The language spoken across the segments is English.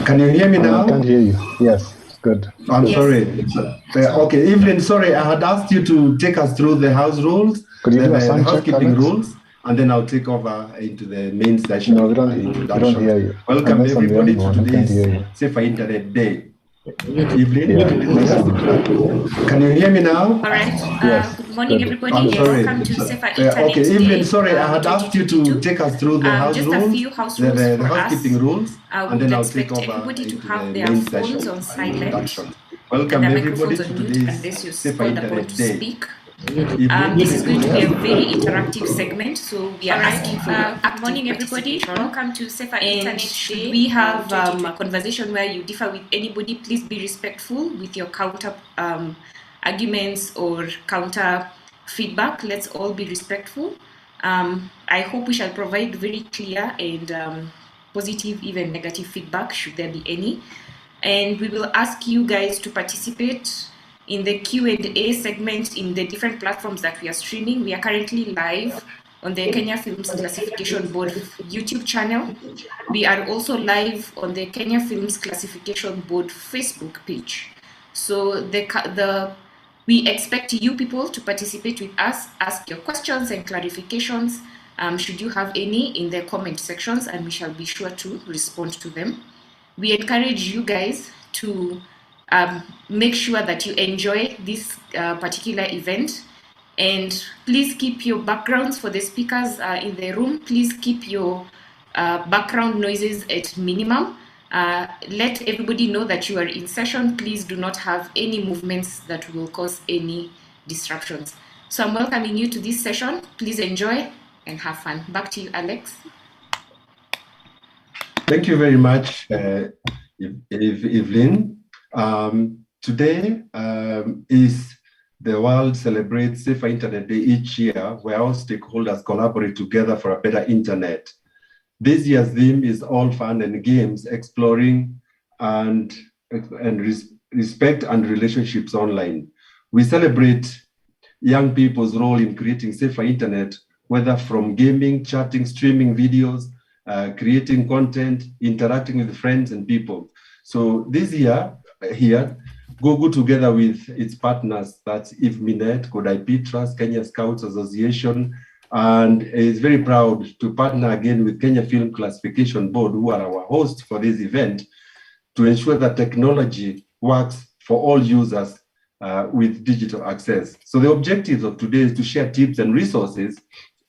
Can you hear me now? I can't hear you. Yes, good. I'm sorry. Okay, Evelyn, sorry, I had asked you to take us through the house rules, Could you do a the sound check, housekeeping Alex? rules, and then I'll take over into the main session. No, we don't hear you. Welcome Unless I'm the everybody only one, to I can't today's hear you. Safer Internet Day. Evelyn, Yeah, can you take us through? Can you hear me now? All right. Yes, Good morning, good. everybody. I'm sorry. Welcome to Safer Internet Okay, Day. Evelyn, sorry, I had asked you to take us through the house just rules, a few house rules the for housekeeping us. rules, and then I'll take Expect over everybody to into have the their main phones session on and silent introduction. and Welcome their everybody microphones to on mute today's unless you're Safer called upon Internet to Day. speak. Evelyn, This is going to be a very interactive segment, so we are asking for your active morning, everybody. participation. Welcome to Safer Internet Should Day. we have a conversation where you differ with anybody, please be respectful with your counter arguments or counter feedback. Let's all be respectful. I hope we shall provide very clear and positive, even negative feedback, should there be any. And we will ask you guys to participate in the Q&A segment in the different platforms that we are streaming. We are currently live on the Kenya Films Classification Board YouTube channel. We are also live on the Kenya Films Classification Board Facebook page. So we expect you people to participate with us, ask your questions and clarifications, should you have any, in the comment sections, and we shall be sure to respond to them. We encourage you guys to make sure that you enjoy this particular event, and please keep your backgrounds for the speakers in the room. Please keep your background noises at minimum. Let everybody know that you are in session. Please do not have any movements that will cause any disruptions. So I'm welcoming you to this session. Please enjoy and have fun. Back to you, Alex. Thank you very much, Evelyn. Today is the world celebrates Safer Internet Day each year, where all stakeholders collaborate together for a better internet. This year's theme is all fun and games, exploring and respect and relationships online. We celebrate young people's role in creating safer internet, whether from gaming, chatting, streaming videos, creating content, interacting with friends and people. So this year here, Google together with its partners, that's IFMINET, Code IP Trust, Kenya Scouts Association, and is very proud to partner again with Kenya Film Classification Board, who are our hosts for this event, to ensure that technology works for all users with digital access. So the objectives of today is to share tips and resources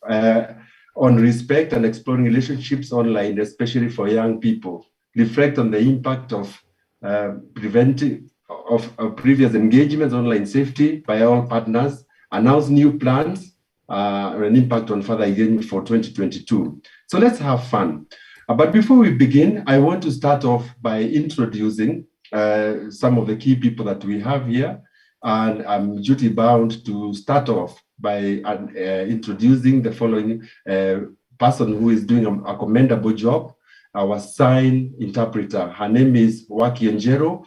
on respect and exploring relationships online, especially for young people, reflect on the impact of preventing previous engagements, online safety by all partners, announce new plans, an impact on further engagement for 2022. So let's have fun. But before we begin, I want to start off by introducing some of the key people that we have here. And I'm duty bound to start off by introducing the following person who is doing a commendable job, our sign interpreter. Her name is Waki Njero.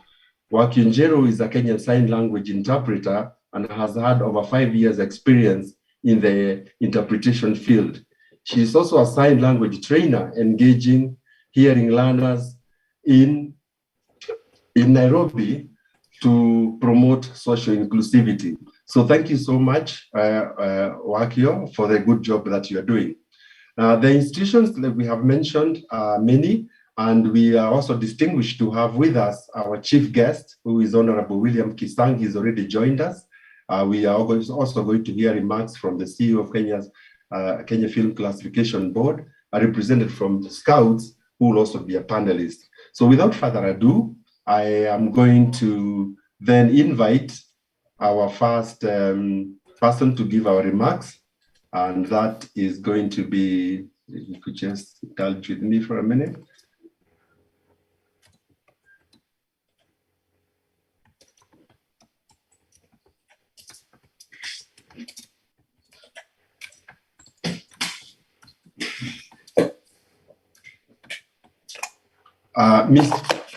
Waki Njero is a Kenyan Sign Language interpreter and has had over 5 years experience in the interpretation field. She is also a sign language trainer engaging hearing learners in Nairobi to promote social inclusivity. So thank you so much, Wakio, for the good job that you are doing. The institutions that we have mentioned are many, and we are also distinguished to have with us our chief guest, who is Honorable William Kisang. He's already joined us. We are also going to hear remarks from the CEO of Kenya Film Classification Board, a representative from the Scouts, who will also be a panelist. So without further ado, I am going to then invite our first person to give our remarks, and that is going to be, if you could just indulge with me for a minute.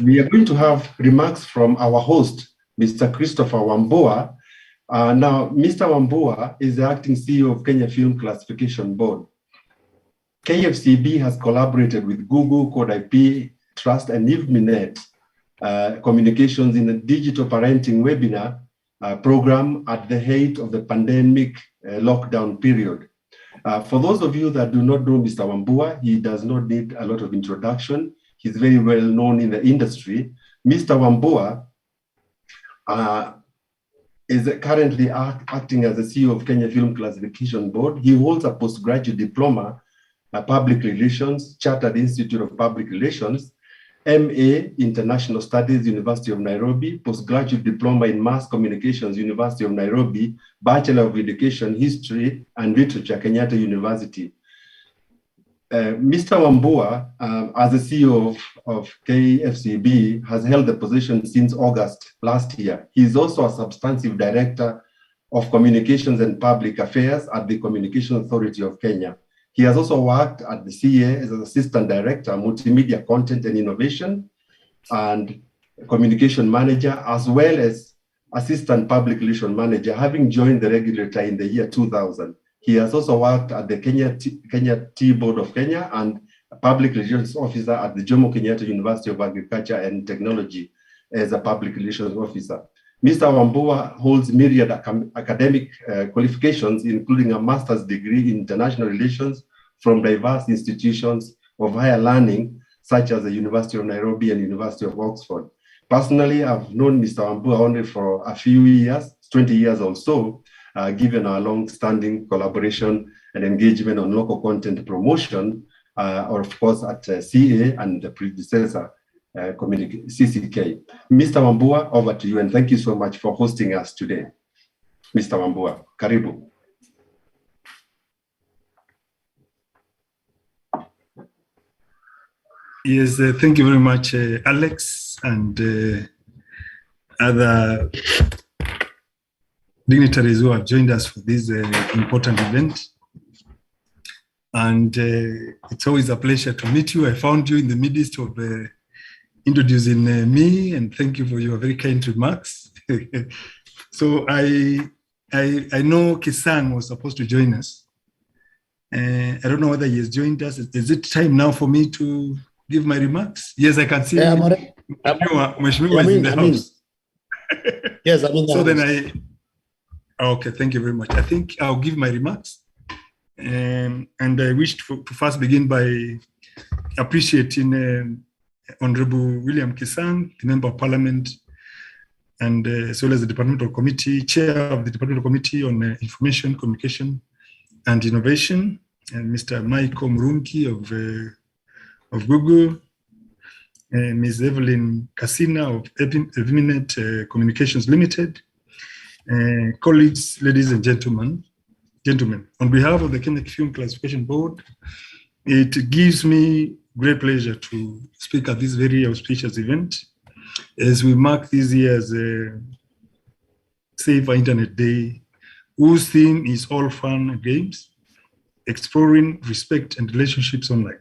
We are going to have remarks from our host, Mr. Christopher Wambua. Now, Mr. Wambua is the acting CEO of Kenya Film Classification Board. KFCB has collaborated with Google, Code IP Trust and IVMINET communications in a digital parenting webinar program at the height of the pandemic lockdown period. For those of you that do not know Mr. Wambua, he does not need a lot of introduction. He's very well known in the industry. Mr. Wambua is currently acting as the CEO of Kenya Film Classification Board. He holds a postgraduate diploma, Public Relations, Chartered Institute of Public Relations, MA International Studies, University of Nairobi, postgraduate diploma in Mass Communications, University of Nairobi, Bachelor of Education, History and Literature, Kenyatta University. Mr. Wambua, as the CEO of KFCB, has held the position since August last year. He is also a substantive director of Communications and Public Affairs at the Communication Authority of Kenya. He has also worked at the CA as an assistant director, multimedia content and innovation, and communication manager, as well as assistant public relations manager, having joined the regulator in the year 2000. He has also worked at the Kenya Tea Board of Kenya and a public relations officer at the Jomo Kenyatta University of Agriculture and Technology as a public relations officer. Mr. Wambua holds myriad academic qualifications, including a master's degree in international relations from diverse institutions of higher learning, such as the University of Nairobi and University of Oxford. Personally, I've known Mr. Wambua only for a few years, 20 years or so, given our long-standing collaboration and engagement on local content promotion, or of course at CA and the predecessor, CCK. Mr. Wambua, over to you, and thank you so much for hosting us today. Mr. Wambua, karibu. Yes, thank you very much, Alex, and other dignitaries who have joined us for this important event. And it's always a pleasure to meet you. I found you in the midst of introducing me, and thank you for your very kind remarks. So I know Kisang was supposed to join us. I don't know whether he has joined us. Is it time now for me to give my remarks? Yes, I can see. Yeah, Mheshimiwa is in the house. Yes, I'm in the house. So then okay, thank you very much. I think I'll give my remarks. And I wish to first begin by appreciating Honorable William Kisang, the Member of Parliament, and as well as the Departmental Committee, Chair of the Departmental Committee on Information, Communication and Innovation, and Mr. Michael Murungi of Google, Ms. Evelyn Casina of IVMINET Communications Limited, colleagues, ladies and gentlemen, on behalf of the Kenya Film Classification Board, it gives me great pleasure to speak at this very auspicious event as we mark this year's Safer Internet Day, whose theme is all fun and games, exploring respect and relationships online.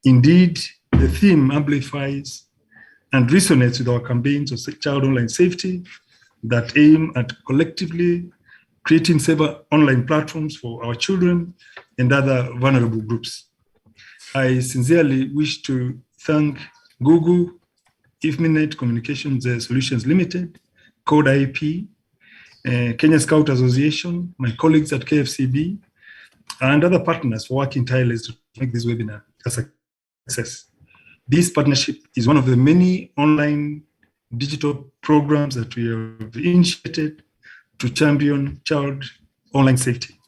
Indeed, the theme amplifies and resonates with our campaigns of child online safety that aim at collectively creating safer online platforms for our children and other vulnerable groups. I sincerely wish to thank Google, IVMINET Communications Solutions Limited, Code IP, Kenya Scout Association, my colleagues at KFCB, and other partners for working tirelessly to make this webinar a success. This partnership is one of the many online digital programs that we have initiated to champion child online safety.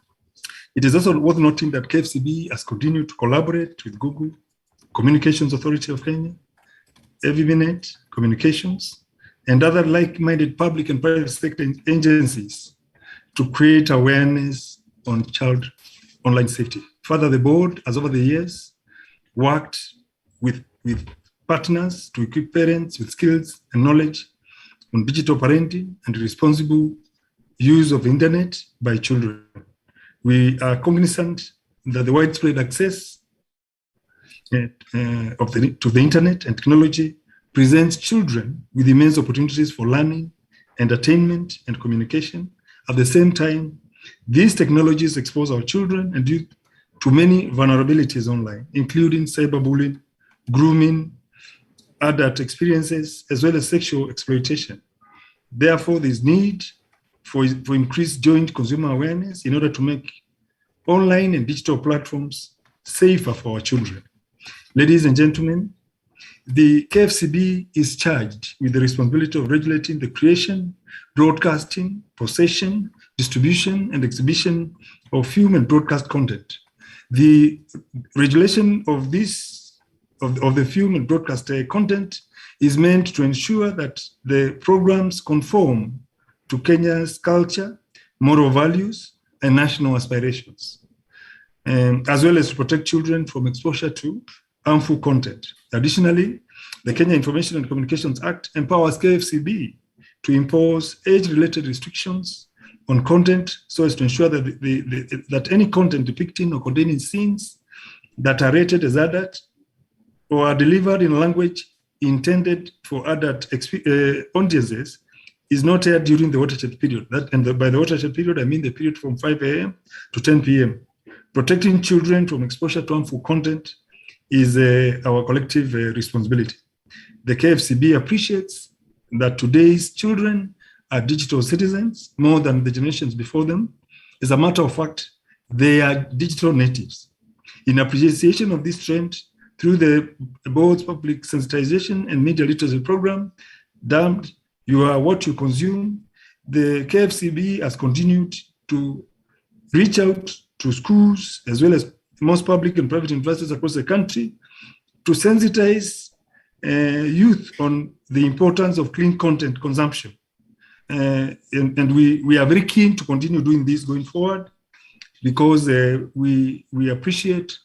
It is also worth noting that KFCB has continued to collaborate with Google, Communications Authority of Kenya, IVMINET Communications, and other like-minded public and private sector agencies to create awareness on child online safety. Further, the board has over the years worked with partners to equip parents with skills and knowledge on digital parenting and responsible use of the internet by children. We are cognizant that the widespread access to the internet and technology presents children with immense opportunities for learning, entertainment, and communication. At the same time, these technologies expose our children and youth to many vulnerabilities online, including cyberbullying, grooming, adult experiences, as well as sexual exploitation. Therefore, there's need for increased joint consumer awareness in order to make online and digital platforms safer for our children. Ladies and gentlemen, the KFCB is charged with the responsibility of regulating the creation, broadcasting, possession, distribution, and exhibition of film and broadcast content. The regulation of the film and broadcast content is meant to ensure that the programs conform to Kenya's culture, moral values, and national aspirations, as well as to protect children from exposure to harmful content. Additionally, the Kenya Information and Communications Act empowers KFCB to impose age-related restrictions on content so as to ensure that, that any content depicting or containing scenes that are rated as adult or are delivered in language intended for adult audiences is not aired during the watershed period. By the watershed period, I mean the period from 5 a.m. to 10 p.m. Protecting children from exposure to harmful content is our collective responsibility. The KFCB appreciates that today's children are digital citizens more than the generations before them. As a matter of fact, they are digital natives. In appreciation of this trend, through the board's public sensitization and media literacy program, dubbed "You Are What You Consume," the KFCB has continued to reach out to schools as well as most public and private universities across the country to sensitize youth on the importance of clean content consumption. And we are very keen to continue doing this going forward because we appreciate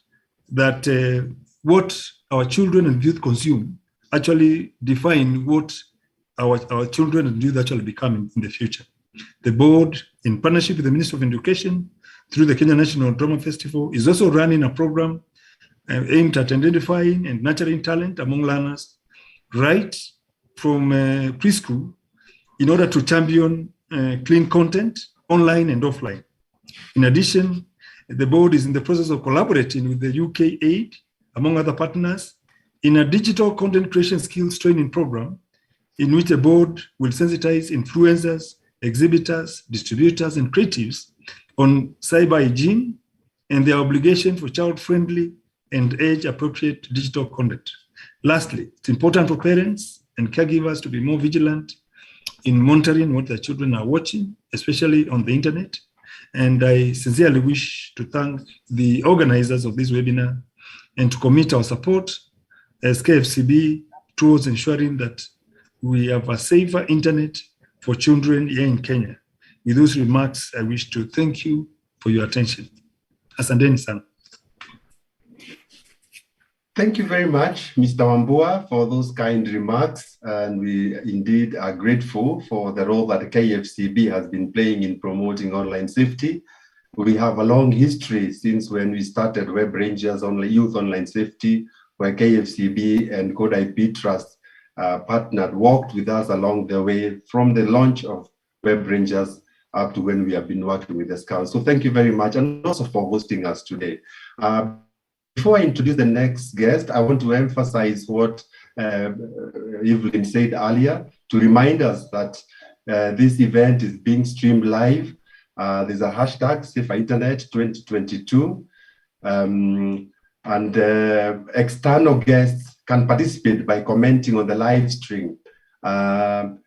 that what our children and youth consume actually define what our children and youth actually become in the future. The board, in partnership with the Ministry of Education, through the Kenya National Drama Festival, is also running a program aimed at identifying and nurturing talent among learners right from preschool in order to champion clean content online and offline. In addition, the board is in the process of collaborating with the UK Aid, among other partners, in a digital content creation skills training program in which the board will sensitize influencers, exhibitors, distributors, and creatives on cyber hygiene and their obligation for child-friendly and age-appropriate digital content. Lastly, it's important for parents and caregivers to be more vigilant in monitoring what their children are watching, especially on the internet. And I sincerely wish to thank the organizers of this webinar and to commit our support as KFCB towards ensuring that we have a safer internet for children here in Kenya. With those remarks, I wish to thank you for your attention. Asanteni sana. Thank you very much, Mr. Wambua, for those kind remarks. And we indeed are grateful for the role that KFCB has been playing in promoting online safety. We have a long history since when we started Web Rangers Youth Online Safety, where KFCB and Code IP Trust partnered, worked with us along the way from the launch of Web Rangers up to when we have been working with the Scouts. So thank you very much, and also for hosting us today. Before I introduce the next guest, I want to emphasize what Evelyn said earlier, to remind us that this event is being streamed live. There's a hashtag Safer Internet 2022, and external guests can participate by commenting on the live stream. And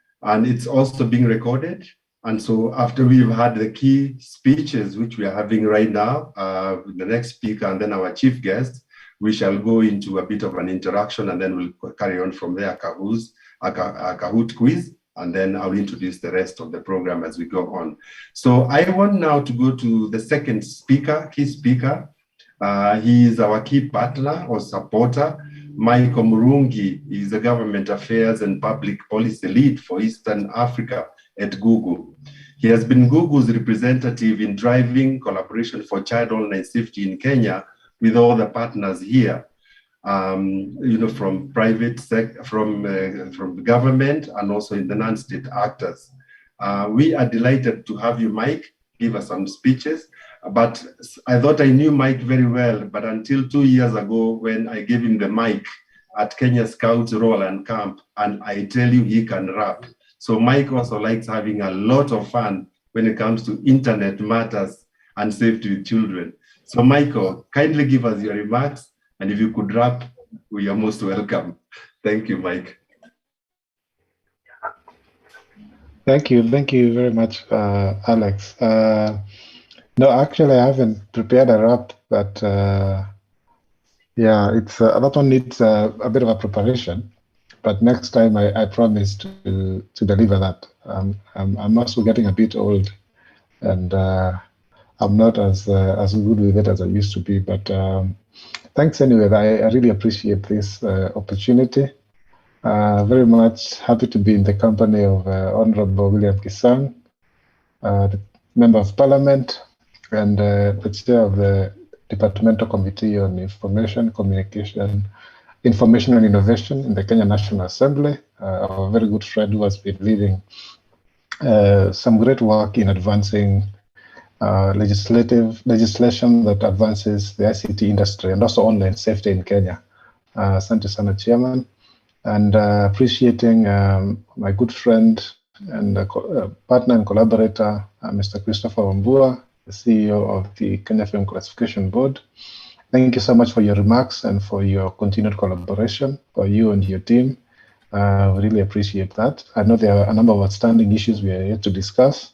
it's also being recorded. And so after we've had the key speeches, which we are having right now, the next speaker and then our chief guest, we shall go into a bit of an interaction, and then we'll carry on from there, a Kahoot quiz, and then I'll introduce the rest of the program as we go on. So I want now to go to the second speaker, key speaker. He is our key partner or supporter. Michael Murungi is the Government Affairs and Public Policy Lead for Eastern Africa at Google. He has been Google's representative in driving collaboration for child online safety in Kenya with all the partners here, from private sector, from the government, and also in the non-state actors. We are delighted to have you, Mike, give us some speeches. But I thought I knew Mike very well, but until 2 years ago when I gave him the mic at Kenya Scouts Roll and Camp, and I tell you, he can rap. So Mike also likes having a lot of fun when it comes to internet matters and safety with children. So Michael, kindly give us your remarks, and if you could rap, we are most welcome. Thank you, Mike. Thank you very much, Alex. No, actually, I haven't prepared a rap, but yeah, it's that one needs a bit of a preparation. But next time, I promise to deliver that. I'm also getting a bit old, and I'm not as good with it as I used to be. But thanks anyway. I really appreciate this opportunity. Very much happy to be in the company of Honorable William Kisang, the Member of Parliament, and the Chair of the Departmental Committee on Information, Communication, Information and Innovation in the Kenya National Assembly, a very good friend who has been leading some great work in advancing legislation that advances the ICT industry and also online safety in Kenya. Asante sana, Chairman. And appreciating my good friend and partner and collaborator, Mr. Christopher Wambua, the CEO of the Kenya Film Classification Board. Thank you so much for your remarks and for your continued collaboration, for you and your team. We really appreciate that. I know there are a number of outstanding issues we are yet to discuss.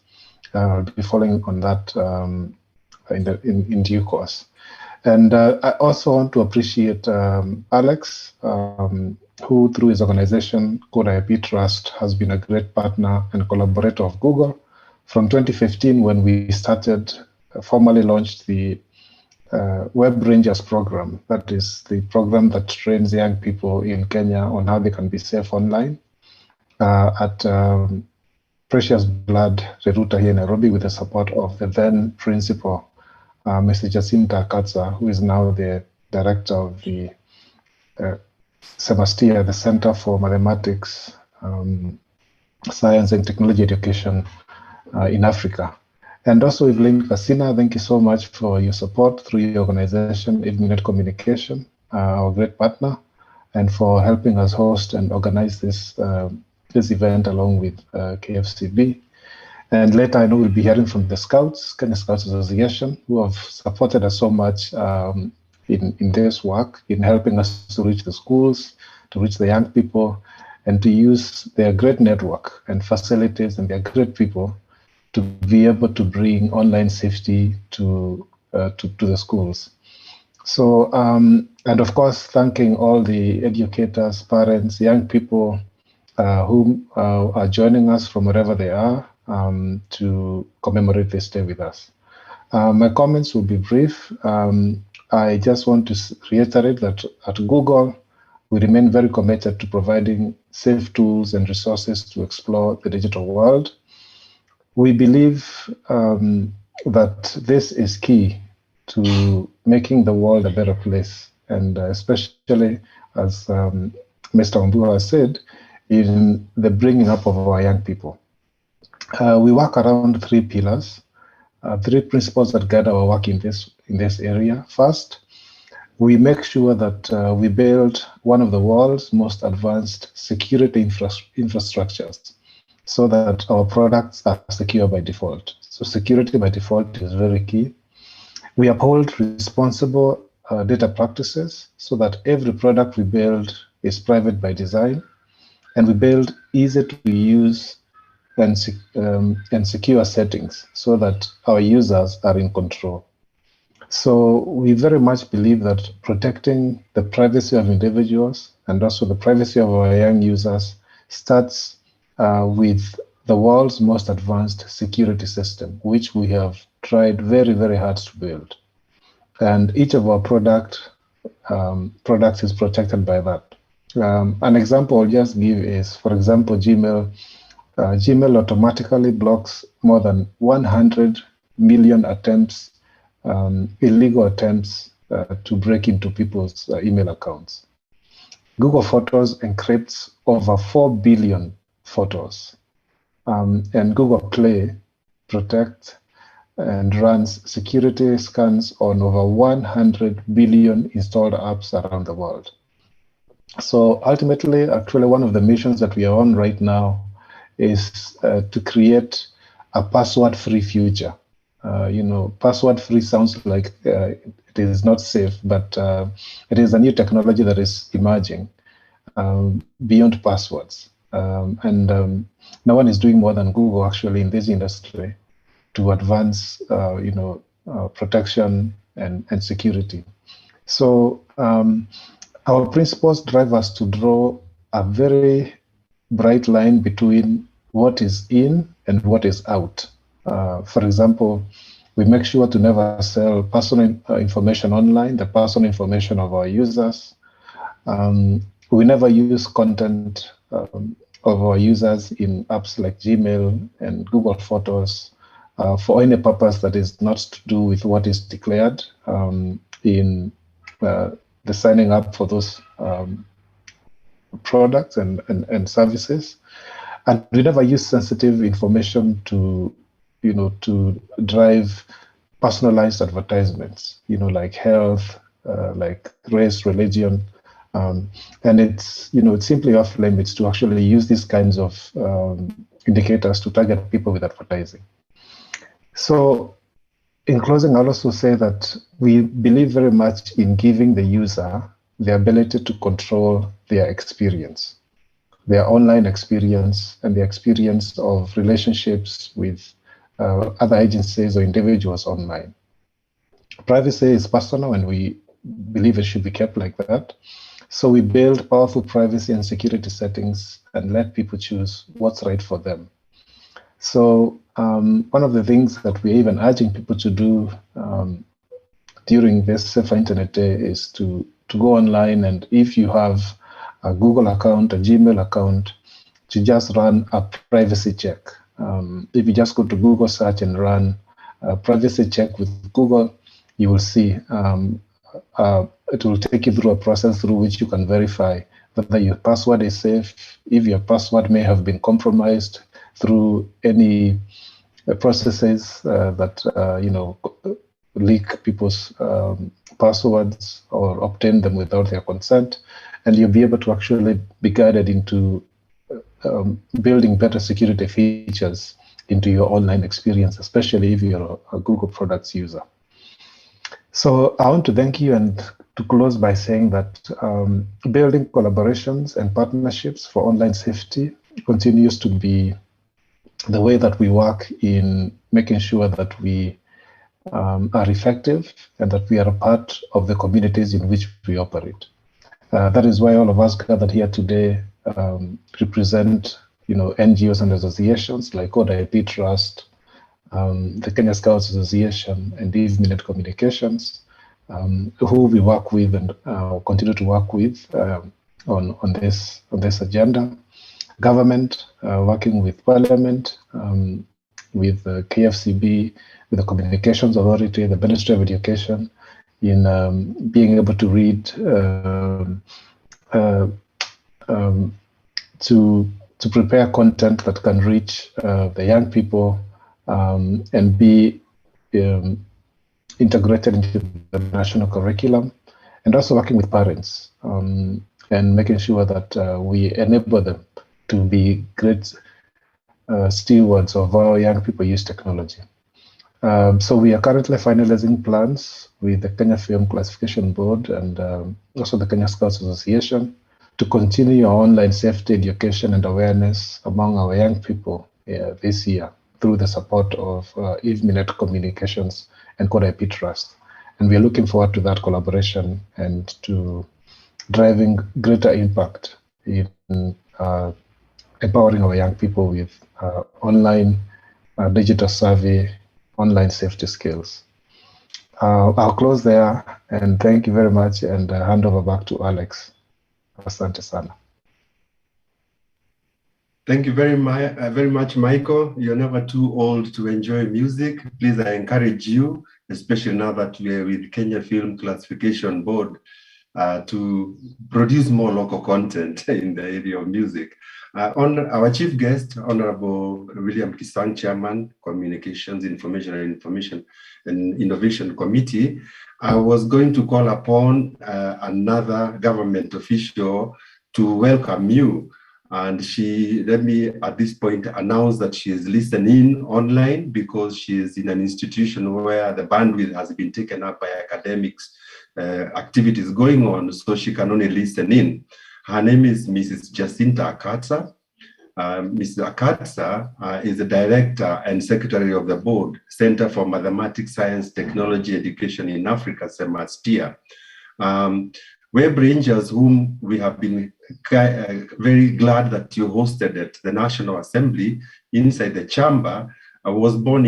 I'll be following on that in due course. And I also want to appreciate Alex, who through his organization, Code IP Trust, has been a great partner and collaborator of Google from 2015 when we started, formally launched the Web Rangers program. That is the program that trains young people in Kenya on how they can be safe online at Precious Blood Reruta here in Nairobi with the support of the then principal, Mr. Jacinta Katza, who is now the director of the Sebastia, the Center for Mathematics, Science and Technology Education in Africa. And also Evelyn Kasina, thank you so much for your support through your organization, Evelyn Communication, our great partner, and for helping us host and organize this this event along with KFCB. And later, I know we'll be hearing from the Scouts, Kenya Scouts Association, who have supported us so much in this work, in helping us to reach the schools, to reach the young people, and to use their great network and facilities and their great people to be able to bring online safety to the schools. So, and of course, thanking all the educators, parents, young people who are joining us from wherever they are to commemorate this day with us. My comments will be brief. I just want to reiterate that at Google, we remain very committed to providing safe tools and resources to explore the digital world. We believe that this is key to making the world a better place, and especially, as Mr. Wambua has said, in the bringing up of our young people. We work around three pillars, three principles that guide our work in this area. First, we make sure that we build one of the world's most advanced security infrastructures so that our products are secure by default. So security by default is very key. We uphold responsible data practices so that every product we build is private by design, and we build easy to use and secure settings so that our users are in control. So we very much believe that protecting the privacy of individuals and also the privacy of our young users starts with the world's most advanced security system, which we have tried very, very hard to build. And each of our products is protected by that. An example I'll just give is, for example, Gmail. Gmail automatically blocks more than 100 million attempts, illegal attempts to break into people's email accounts. Google Photos encrypts over 4 billion photos. And Google Play protects and runs security scans on over 100 billion installed apps around the world. So ultimately, actually, one of the missions that we are on right now is to create a password-free future. Password-free sounds like it is not safe, but it is a new technology that is emerging beyond passwords. No one is doing more than Google actually in this industry to advance, protection and security. So our principles drive us to draw a very bright line between what is in and what is out. For example, we make sure to never sell personal information online, the personal information of our users. We never use content of our users in apps like Gmail and Google Photos for any purpose that is not to do with what is declared in the signing up for those products and services. And we never use sensitive information to drive personalized advertisements, like health, like race, religion. And it's simply off limits to actually use these kinds of indicators to target people with advertising. So in closing, I'll also say that we believe very much in giving the user the ability to control their experience, their online experience, and the experience of relationships with other agencies or individuals online. Privacy is personal, and we believe it should be kept like that. So we build powerful privacy and security settings and let people choose what's right for them. So one of the things that we're even urging people to do during this Safer Internet Day is to go online, and if you have a Google account, a Gmail account, to just run a privacy check. If you just go to Google search and run a privacy check with Google, you will see it will take you through a process through which you can verify whether your password is safe, if your password may have been compromised through any processes that leak people's passwords or obtain them without their consent, and you'll be able to actually be guided into building better security features into your online experience, especially if you're a Google products user. So I want to thank you and to close by saying that building collaborations and partnerships for online safety continues to be the way that we work in making sure that we are effective and that we are a part of the communities in which we operate. That is why all of us gathered here today represent, NGOs and associations like Code IP Trust, the Kenya Scouts Association, and EveMinute Communications, who we work with and continue to work with on this agenda. Government, working with Parliament, with the KFCB, with the Communications Authority, the Ministry of Education, in being able to read, to prepare content that can reach the young people and be integrated into the national curriculum, and also working with parents and making sure that we enable them to be great stewards of how young people use technology. So we are currently finalizing plans with the Kenya Film Classification Board and also the Kenya Scouts Association to continue our online safety education and awareness among our young people this year through the support of EveMinute Communications and Code IP Trust. And we are looking forward to that collaboration and to driving greater impact in empowering our young people with online digital savvy, online safety skills. I'll close there and thank you very much and hand over back to Alex. Asante sana. Thank you very much, Michael. You're never too old to enjoy music. Please, I encourage you, especially now that we are with Kenya Film Classification Board, to produce more local content in the area of music. On our chief guest, Honorable William Kisang, Chairman, Communications, Information and Innovation Committee, I was going to call upon another government official to welcome you. And let me at this point announce that she is listening online because she is in an institution where the bandwidth has been taken up by academics activities going on, so she can only listen in. Her name is Mrs. Jacinta Akatsa. Mrs. Akatsa is the Director and Secretary of the Board, Center for Mathematics, Science, Technology, Education in Africa, CEMASTIA. Web Rangers, whom we have been very glad that you hosted at the National Assembly inside the chamber, was born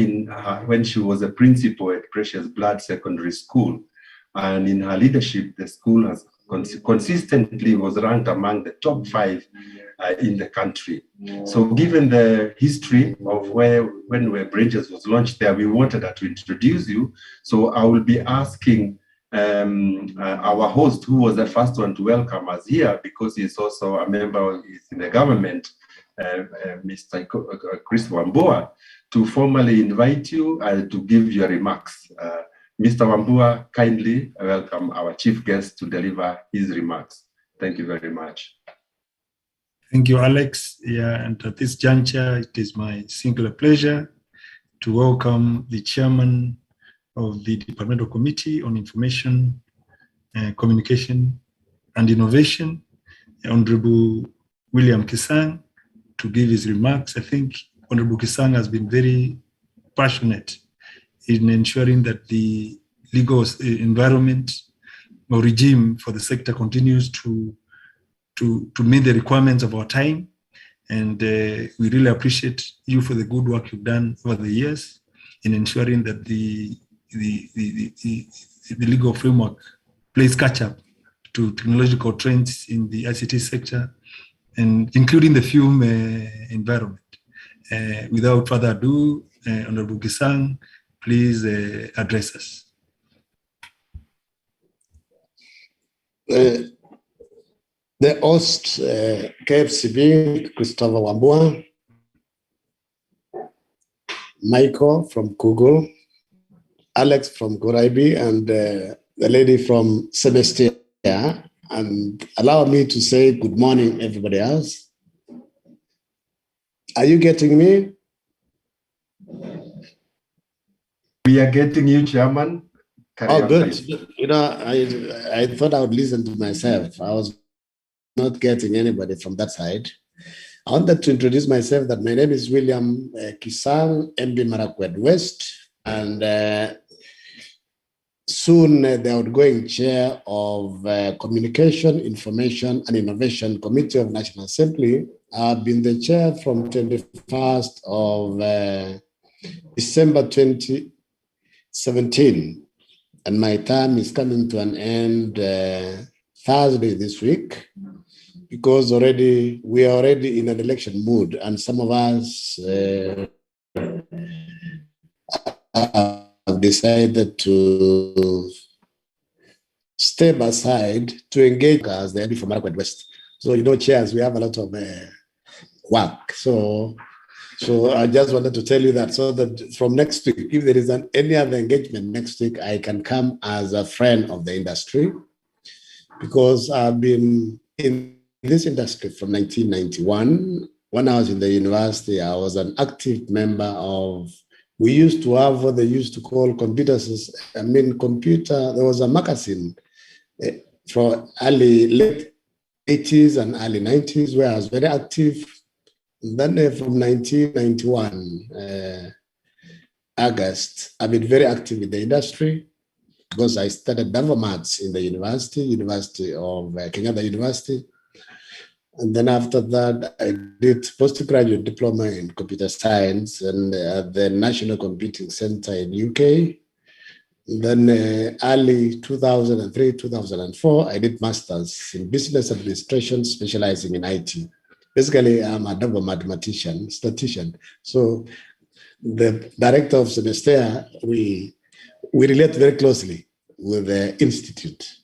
when she was a principal at Precious Blood Secondary School. And in her leadership, the school has consistently was ranked among the top 5 in the country. So given the history of when Web Rangers was launched there, we wanted her to introduce you. So I will be asking our host, who was the first one to welcome us here, because he's also a member in the government, Mr. Chris Wambua, to formally invite you to give your remarks. Mr. Wambua, kindly welcome our chief guest to deliver his remarks. Thank you very much. Thank you, Alex. Yeah, and at this juncture, it is my singular pleasure to welcome the chairman of the Departmental Committee on Information, Communication and Innovation, Honorable William Kisang, to give his remarks. I think Honorable Kisang has been very passionate in ensuring that the legal environment or regime for the sector continues to meet the requirements of our time. And we really appreciate you for the good work you've done over the years in ensuring that the legal framework plays catch up to technological trends in the ICT sector, and including the film environment. Without further ado, Honorable Kisang, please address us. The host, KFCB, Christopher Wambua, Michael from Google, Alex from Goraibi, and the lady from CEMASTIA. And allow me to say good morning, everybody else. Are you getting me? We are getting you, Chairman. Oh, good. You know, I thought I would listen to myself. I was not getting anybody from that side. I wanted to introduce myself that my name is William Kisang, MB Marakwet West, and soon the outgoing chair of Communication, Information and Innovation Committee of National Assembly. I've been the chair from 21st of December 2017, and my term is coming to an end Thursday this week, because we are already in an election mood, and some of us have decided to step aside to engage as the MD from Marakwet West. So, you know, chairs, we have a lot of work. So I just wanted to tell you that, so that from next week, if there is any other engagement next week, I can come as a friend of the industry, because I've been in this industry from 1991. When I was in the university, I was an active member of, we used to have what they used to call computers. There was a magazine from late 80s and early 90s where I was very active. And then from 1991, August, I've been very active in the industry, because I studied Mathematics in the University of Kenyatta University. And then after that, I did postgraduate diploma in computer science and at the National Computing Center in UK. And then early 2003, 2004, I did masters in business administration, specializing in IT. Basically, I'm a double statistician. So the director of CEMASTIA, we relate very closely with the institute.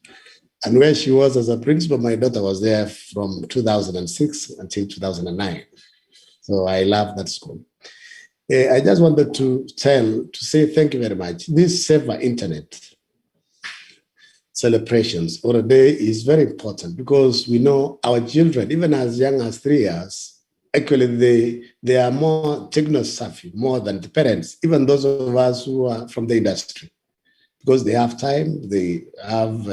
And where she was as a principal, my daughter was there from 2006 until 2009. So I love that school. I just wanted to say thank you very much. This Safer Internet celebrations or a day is very important because we know our children, even as young as 3 years, actually they are more techno-savvy, more than the parents, even those of us who are from the industry, because they have time, they have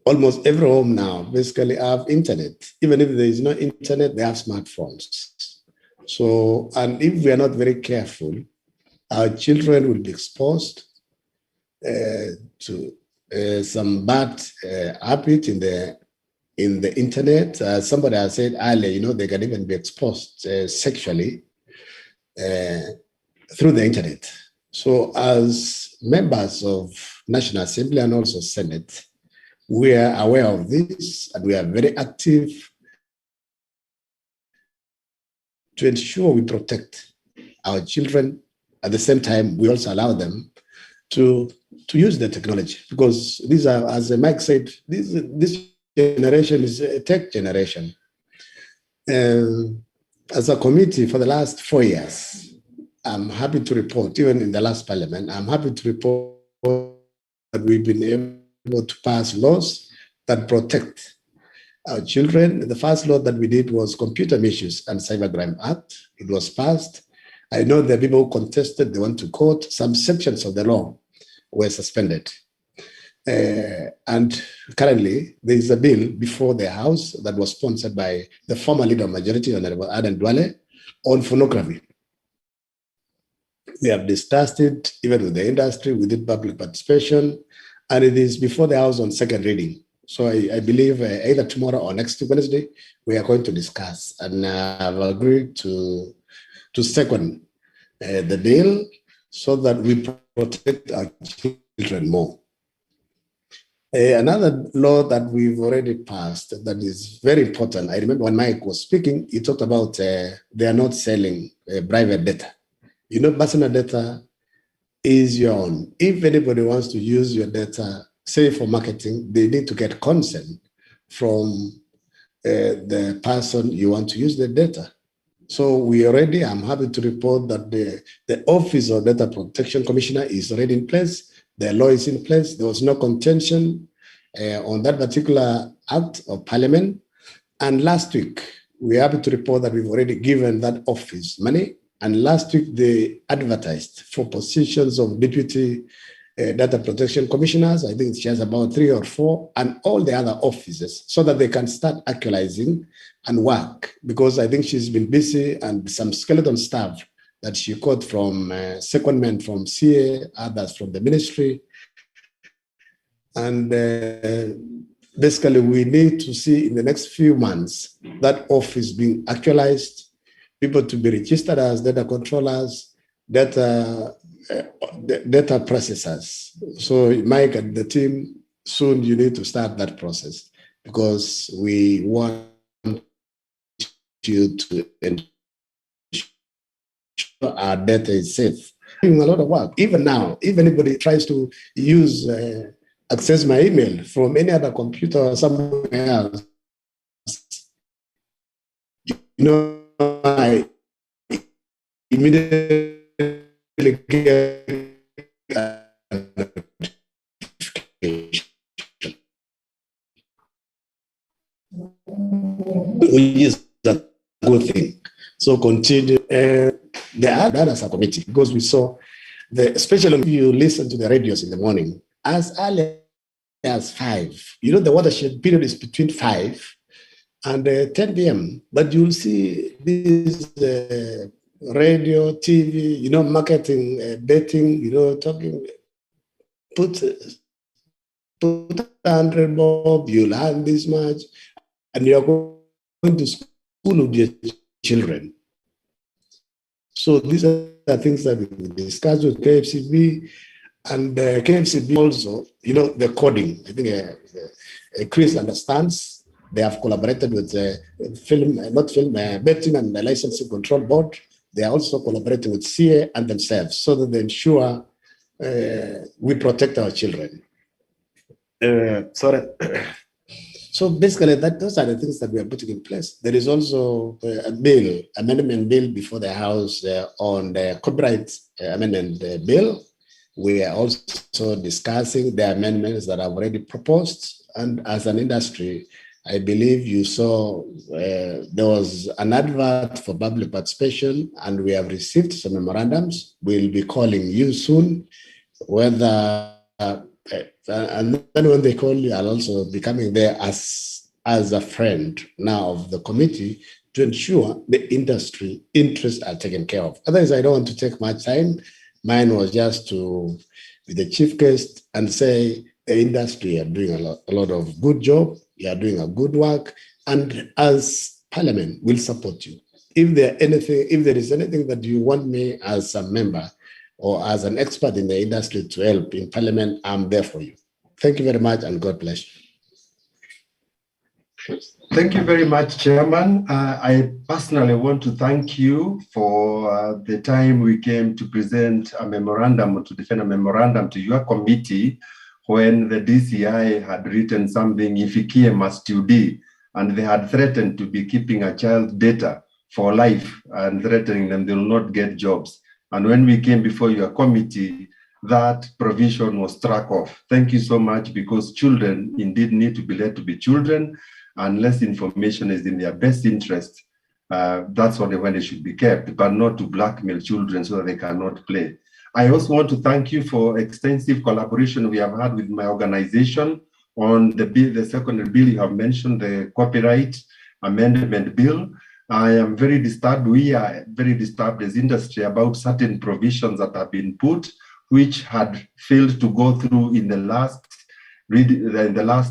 almost every home now basically have internet. Even if there is no internet, they have smartphones. So, and if we are not very careful, our children will be exposed to some bad habit in the internet. Somebody has said earlier, they can even be exposed sexually through the internet. So, as members of National Assembly and also Senate, we are aware of this and we are very active to ensure we protect our children. At the same time, we also allow them to use the technology, because these are, as Mike said, this generation is a tech generation. As a committee for the last 4 years, I'm happy to report, even in the last parliament, I'm happy to report that we've been able to pass laws that protect our children. The first law that we did was Computer Misuse and Cybercrime Act. It was passed. I know there are people who contested, they went to court. Some sections of the law were suspended. And currently, there is a bill before the House that was sponsored by the former leader of majority, Honorable Aden Duale, on pornography. We have discussed it even with the industry, we did public participation, and it is before the House on second reading. So I believe either tomorrow or next Wednesday, we are going to discuss, and I've agreed to second the bill so that we protect our children more. Another law that we've already passed that is very important. I remember when Mike was speaking, he talked about they are not selling private data. Personal data is your own. If anybody wants to use your data, say for marketing, they need to get consent from the person you want to use the data. So I'm happy to report that the Office of Data Protection Commissioner is already in place. The law is in place. There was no contention on that particular act of parliament. And last week, we're happy to report that we've already given that office money. And last week, they advertised for positions of deputy data protection commissioners. I think she has about 3 or 4, and all the other offices, so that they can start actualizing and work. Because I think she's been busy, and some skeleton staff that she got from secondment from CA, others from the ministry. And basically, we need to see in the next few months that office being actualized, people to be registered as data controllers, data processors. So Mike and the team, soon you need to start that process, because we want you to ensure our data is safe. Doing a lot of work. Even now, if anybody tries to access my email from any other computer or somewhere else, I immediately get a notification, which is a good thing. So continue. They are done as a committee, because we saw, especially if you listen to the radios in the morning, as early as 5. The watershed period is between 5 and 10 p.m. But you'll see this radio, TV, marketing, betting, talking, put 100 bob, you'll earn this much, and you're going to school with your children. So these are things that we discussed with KFCB, and KFCB also, the coding. I think Chris understands. They have collaborated with Betting and the Licensing Control Board. They are also collaborating with CA and themselves, so that they ensure we protect our children. Sorry. So basically, those are the things that we are putting in place. There is also a bill, amendment bill before the House on the copyright amendment bill. We are also discussing the amendments that are already proposed. And as an industry, I believe you saw there was an advert for public participation, and we have received some memorandums. We'll be calling you soon, whether and then when they call you, I'll also be coming there as a friend now of the committee to ensure the industry interests are taken care of. Otherwise, I don't want to take much time. Mine was just to be the chief guest and say the industry are doing a lot of good job. You are doing a good work, and as Parliament will support you. If there is anything that you want me as a member or as an expert in the industry to help in Parliament, I'm there for you. Thank you very much, and God bless you. Thank you very much, Chairman. I personally want to thank you for the time we came to present a memorandum or to defend a memorandum to your committee when the DCI had written something, Ifikie must you be, and they had threatened to be keeping a child's data for life and threatening them they will not get jobs. And when we came before your committee, that provision was struck off. Thank you so much, because children indeed need to be let to be children, unless information is in their best interest. That's when they should be kept, but not to blackmail children so that they cannot play. I also want to thank you for extensive collaboration we have had with my organization on the bill, the second bill you have mentioned, the copyright amendment bill. I am very disturbed. We are very disturbed as industry about certain provisions that have been put, which had failed to go through in the last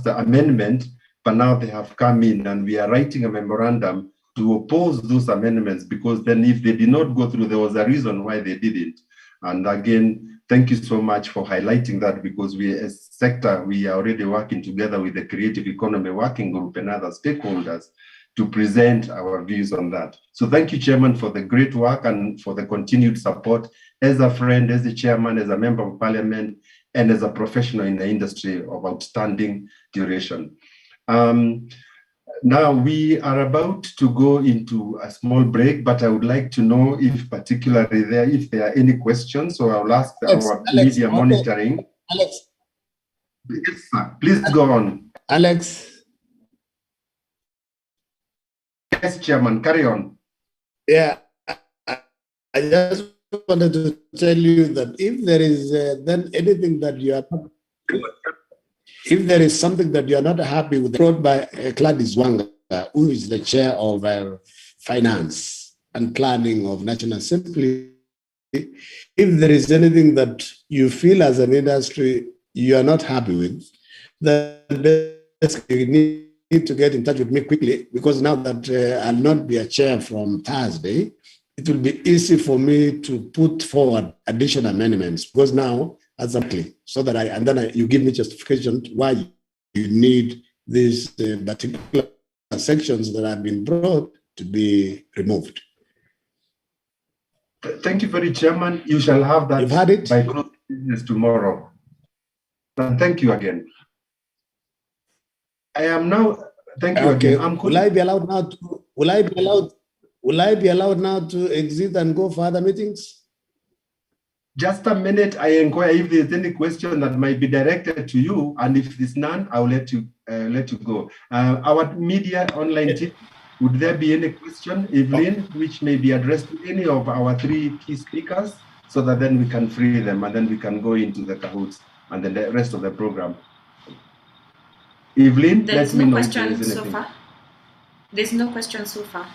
amendment, but now they have come in, and we are writing a memorandum to oppose those amendments, because then if they did not go through, there was a reason why they didn't. And again, thank you so much for highlighting that, because we as sector, we are already working together with the Creative Economy Working Group and other stakeholders to present our views on that. So thank you, Chairman, for the great work and for the continued support as a friend, as a chairman, as a member of Parliament, and as a professional in the industry of outstanding duration. Now we are about to go into a small break, but I would like to know if particularly if there are any questions, so I'll ask our media monitoring. Alex. Yes, sir. Please go on. Alex. Yes, Chairman, carry on. Yeah, I just wanted to tell you that if there is then anything that you are not, if there is something that you are not happy with, brought by Gladys Wanga, who is the chair of finance and planning of National Assembly, if there is anything that you feel as an industry you are not happy with, then basically you need to get in touch with me quickly, because now that I'll not be a chair from Thursday, it will be easy for me to put forward additional amendments, because now, exactly, so that you give me justification why you need these particular sections that have been brought to be removed. Thank you very much, Chairman. You shall have that. You've had it by close business tomorrow. And thank you again. I am now. Thank you again. Will I be allowed now to? Will I be allowed now to exit and go for other meetings? Just a minute. I inquire if there's any question that might be directed to you, and if there's none, I'll let you go. Our media online team. Would there be any question, Evelyn, which may be addressed to any of our three key speakers, so that then we can free them and then we can go into the Kahoots and then the rest of the program? Evelyn, there's no question so far. There's no question so far.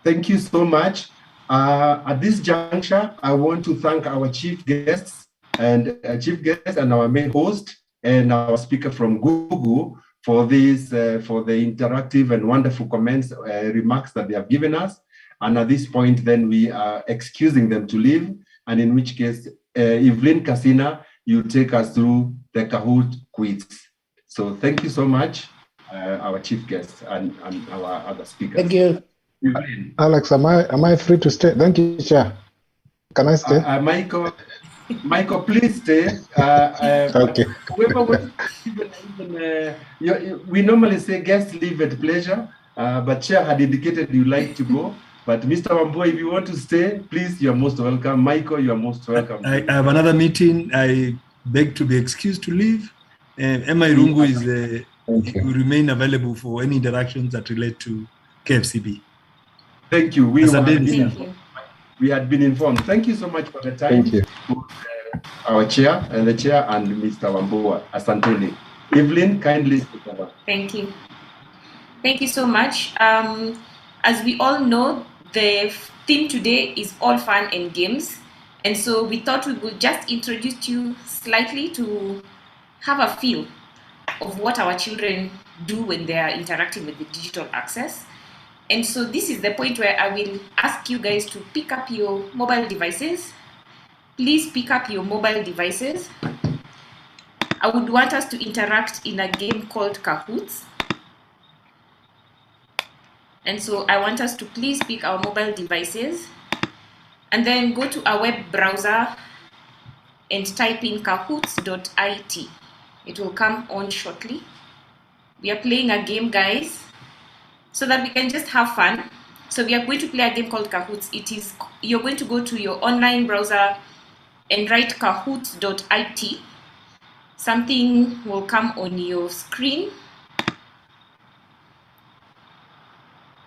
Thank you so much. At this juncture, I want to thank our chief guests and our main host and our speaker from Google for this, for the interactive and wonderful comments, remarks that they have given us. And at this point, then we are excusing them to leave. And in which case, Evelyn Kasina, you take us through the Kahoot quiz. So thank you so much, our chief guests and our other speakers. Thank you. Alex, am I free to stay? Thank you, Chair. Can I stay? Michael, Michael, please stay. Okay. Whoever wants we normally say guests leave at pleasure, but Chair had indicated you like to go. But Mr. Wambua, if you want to stay, please, you're most welcome. Michael, you're most welcome. I have another meeting. I beg to be excused to leave. Emma Irungu will remain available for any interactions that relate to KFCB. Thank you. We had been informed. Thank you so much for the time. Thank you. Our chair, the chair, and Mr. Wambua. Asanteni. Evelyn, kindly speak over. Thank you. Thank you so much. As we all know, the theme today is all fun and games. And so we thought we would just introduce you slightly to have a feel of what our children do when they are interacting with the digital access. And so this is the point where I will ask you guys to pick up your mobile devices. Please pick up your mobile devices. I would want us to interact in a game called Kahoots. And so I want us to please pick our mobile devices and then go to our web browser and type in kahoots.it. It will come on shortly. We are playing a game, guys, so that we can just have fun. So we are going to play a game called Kahoots. You're going to go to your online browser and write kahoots.it. Something will come on your screen.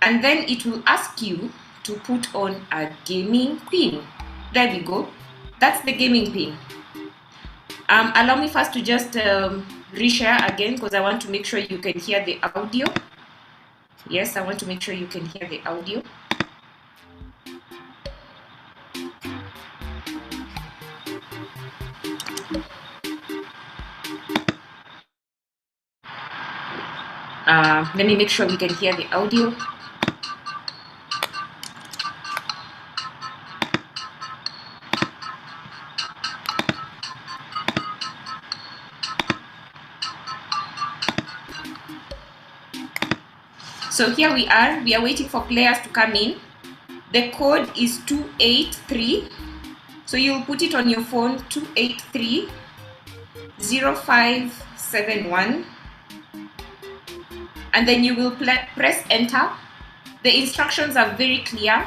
And then it will ask you to put on a gaming pin. There we go. That's the gaming pin. Allow me first to just reshare again because I want to make sure you can hear the audio. Yes, I want to make sure you can hear the audio. Let me make sure we can hear the audio. So here we are waiting for players to come in. The code is 283. So you'll put it on your phone, 283-0571. And then you will press enter. The instructions are very clear.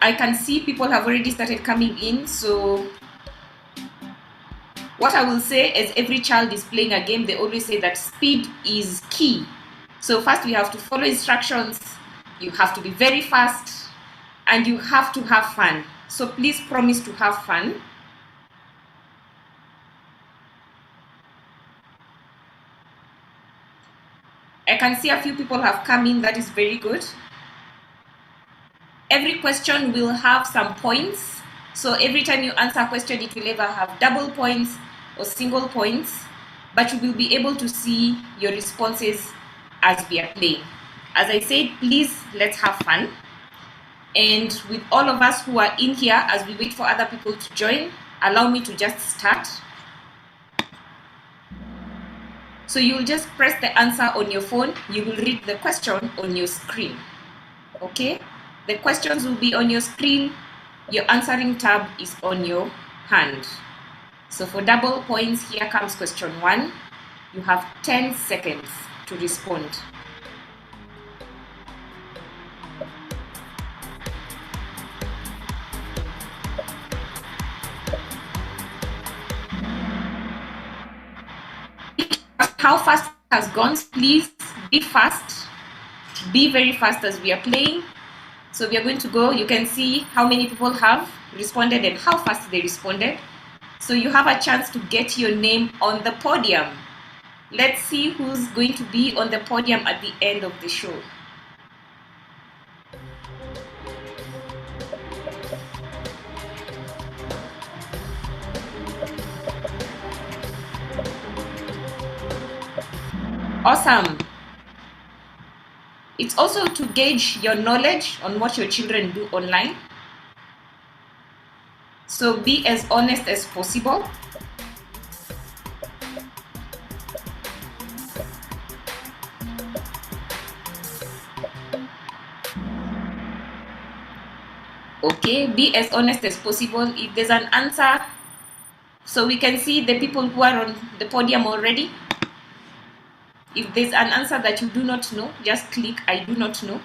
I can see people have already started coming in. So what I will say is every child is playing a game. They always say that speed is key. So first we have to follow instructions, you have to be very fast, and you have to have fun. So please promise to have fun. I can see a few people have come in, that is very good. Every question will have some points. So every time you answer a question, it will either have double points or single points, but you will be able to see your responses as we are playing. As I said, please, let's have fun. And with all of us who are in here, as we wait for other people to join, allow me to just start. So you will just press the answer on your phone. You will read the question on your screen. Okay? The questions will be on your screen. Your answering tab is on your hand. So for double points, here comes question 1. You have 10 seconds to respond. How fast has gone? Please be fast. Be very fast as we are playing. So we are going to go. You can see how many people have responded and how fast they responded. So you have a chance to get your name on the podium. Let's see who's going to be on the podium at the end of the show. Awesome. It's also to gauge your knowledge on what your children do online. So be as honest as possible. Okay, be as honest as possible. If there's an answer, so we can see the people who are on the podium already. If there's an answer that you do not know, just click I do not know.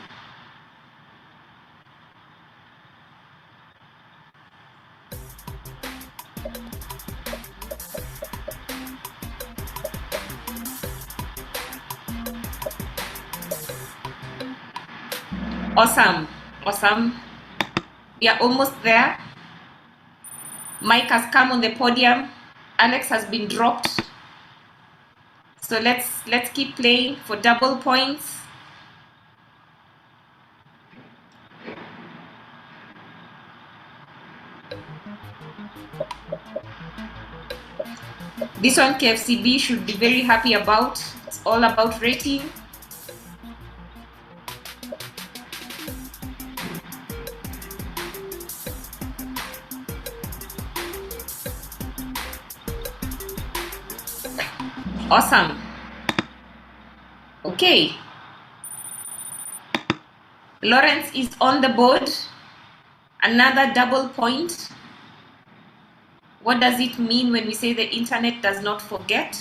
Awesome, awesome. We are almost there. Mike has come on the podium. Alex has been dropped. So let's keep playing for double points. This one KFCB should be very happy about. It's all about rating. Awesome. Okay. Lawrence is on the board. Another double point. What does it mean when we say the internet does not forget?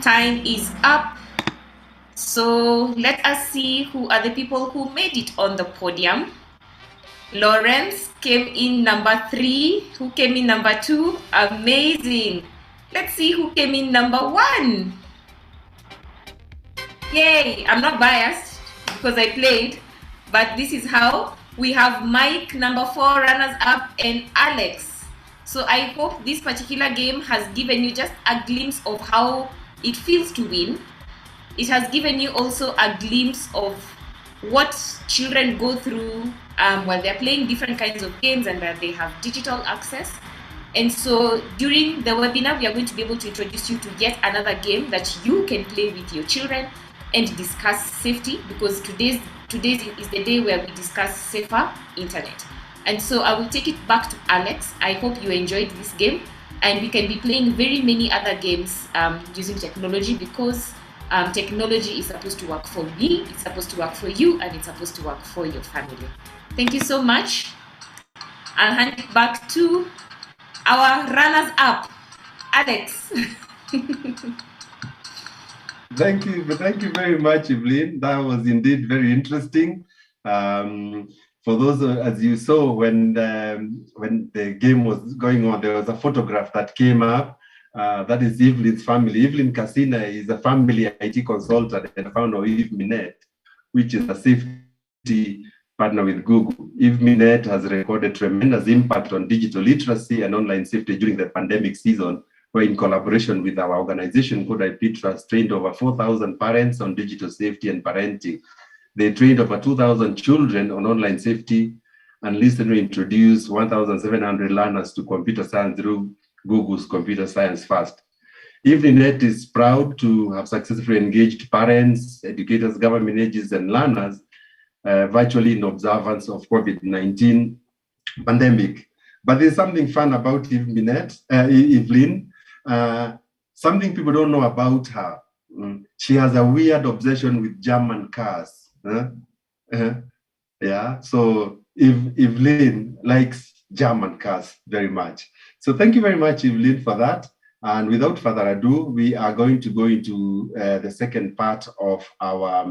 Time is up. So let us see who are the people who made it on the podium. Lawrence came in number 3. Who came in number 2? Amazing. Let's see who came in number 1. Yay! I'm not biased because I played, but this is how we have Mike, number 4, runners up, and Alex. So I hope this particular game has given you just a glimpse of how it feels to win. It has given you also a glimpse of what children go through while they're playing different kinds of games and where they have digital access. And so during the webinar, we are going to be able to introduce you to yet another game that you can play with your children and discuss safety, because today is the day where we discuss safer internet. And so I will take it back to Alex. I hope you enjoyed this game, and we can be playing very many other games using technology, because technology is supposed to work for me, it's supposed to work for you, and it's supposed to work for your family. Thank you so much. I'll hand it back to our runners-up, Alex. Thank you very much, Evelyn. That was indeed very interesting. For those, as you saw, when the game was going on, there was a photograph that came up. That is Evelyn's family. Evelyn Casina is a family IT consultant and founder of EveMinet, which is a safety partner with Google. EveMinet has recorded tremendous impact on digital literacy and online safety during the pandemic season, where in collaboration with our organization called IP Trust, trained over 4,000 parents on digital safety and parenting. They trained over 2,000 children on online safety and recently introduced 1,700 learners to computer science through Google's Computer Science First. EveMinet is proud to have successfully engaged parents, educators, government agencies, and learners virtually in observance of COVID-19 pandemic. But there's something fun about EveMinet, Evelyn. Something people don't know about her. She has a weird obsession with German cars. Yeah, so Evelyn likes German cars very much. So thank you very much, Evelyn, for that. And without further ado, we are going to go into the second part of our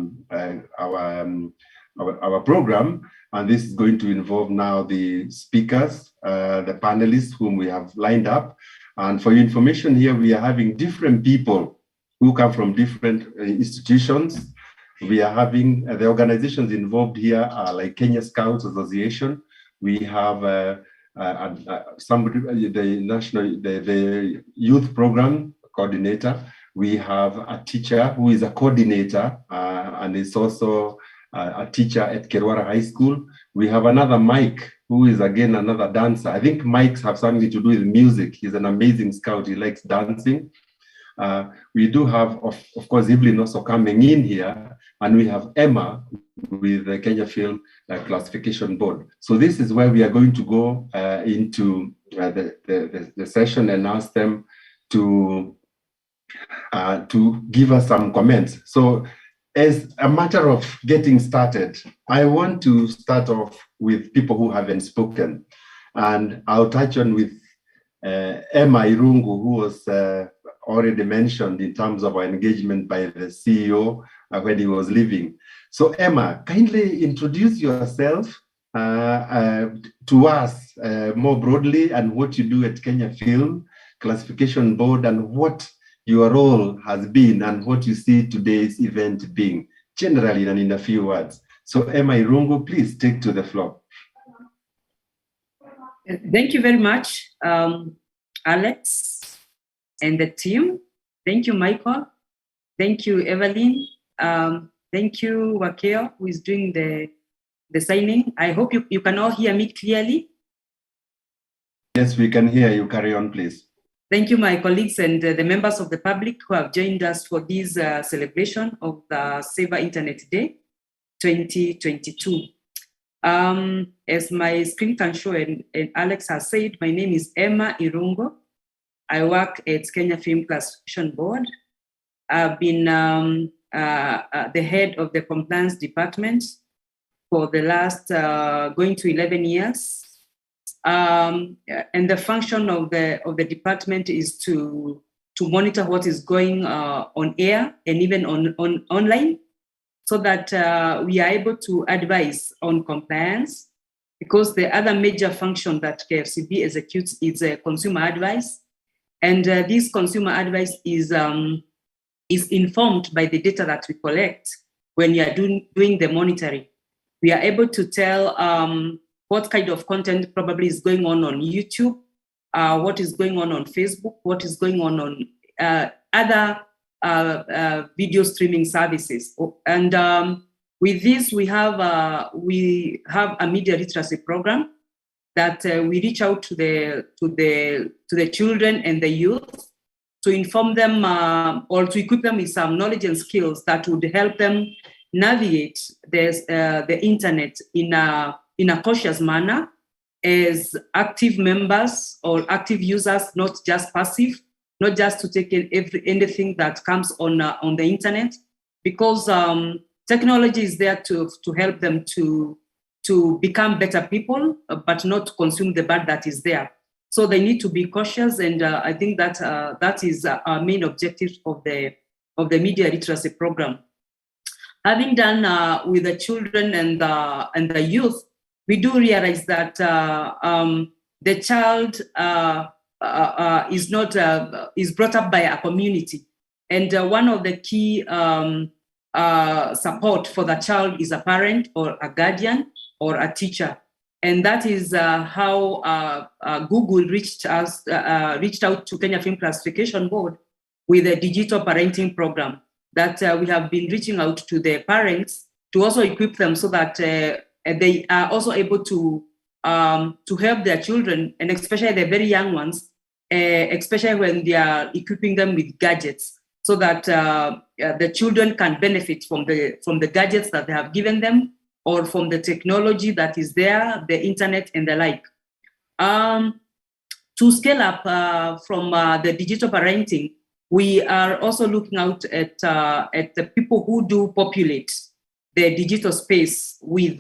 program. And this is going to involve now the speakers, the panelists whom we have lined up. And for your information here, we are having different people who come from different institutions. We are having the organizations involved here are like Kenya Scouts Association. We have somebody, the youth program coordinator. We have a teacher who is a coordinator and is also a teacher at Kerwara High School. We have another Mike, who is again another dancer. I think Mike's have something to do with music. He's an amazing scout. He likes dancing. We do have, of course, Evelyn also coming in here. and we have Emma with the Kenya Film Classification Board. So this is where we are going to go into the session and ask them to give us some comments. So as a matter of getting started, I want to start off with people who haven't spoken. And I'll touch on with Emma Irungu, who was already mentioned in terms of our engagement by the CEO when he was leaving. So Emma, kindly introduce yourself to us more broadly and what you do at Kenya Film Classification Board and what your role has been and what you see today's event being, generally and in a few words. So Emma Irungu, please take to the floor. Thank you very much, Alex and the team. Thank you, Michael. Thank you, Evelyn. Thank you, Wakeo, who is doing the signing. I hope you can all hear me clearly. Yes, we can hear you. Carry on, please. Thank you, my colleagues and the members of the public who have joined us for this celebration of the Safer Internet Day 2022. As my screen can show and Alex has said, my name is Emma Irungu. I work at Kenya Film Classification Board. I've been the head of the compliance department for the last going to 11 years. And the function of the department is to monitor what is going on air and even on online, so that we are able to advise on compliance, because the other major function that KFCB executes is consumer advice. And this consumer advice is informed by the data that we collect when we are doing the monitoring. We are able to tell what kind of content probably is going on YouTube, what is going on Facebook, what is going on other video streaming services. And with this, we have a media literacy program that we reach out to the children and the youth to inform them or to equip them with some knowledge and skills that would help them navigate the internet in a cautious manner as active members or active users, not just passive, not just to take in anything that comes on the internet, because technology is there to help them to become better people, but not to consume the bad that is there. So they need to be cautious, and I think that is our main objective of the media literacy program. Having done with the children and the youth, we do realize that the child is brought up by a community, and one of the key support for the child is a parent or a guardian or a teacher, and that is how Google reached out to Kenya Film Classification Board with a digital parenting program that we have been reaching out to the parents to also equip them so that they are also able to help their children, and especially the very young ones, especially when they are equipping them with gadgets, so that the children can benefit from the gadgets that they have given them, or from the technology that is there, the internet and the like. To scale up from the digital parenting, we are also looking out at the people who do populate the digital space with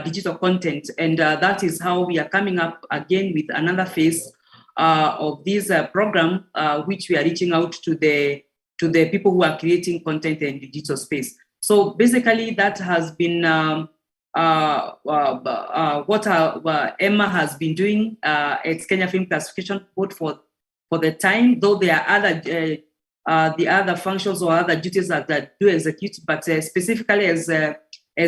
digital content, and that is how we are coming up again with another phase of this program, which we are reaching out to the people who are creating content in digital space. So basically, that has been what Emma has been doing at Kenya Film Classification Board for the time, though there are the other functions or other duties that do execute, but specifically as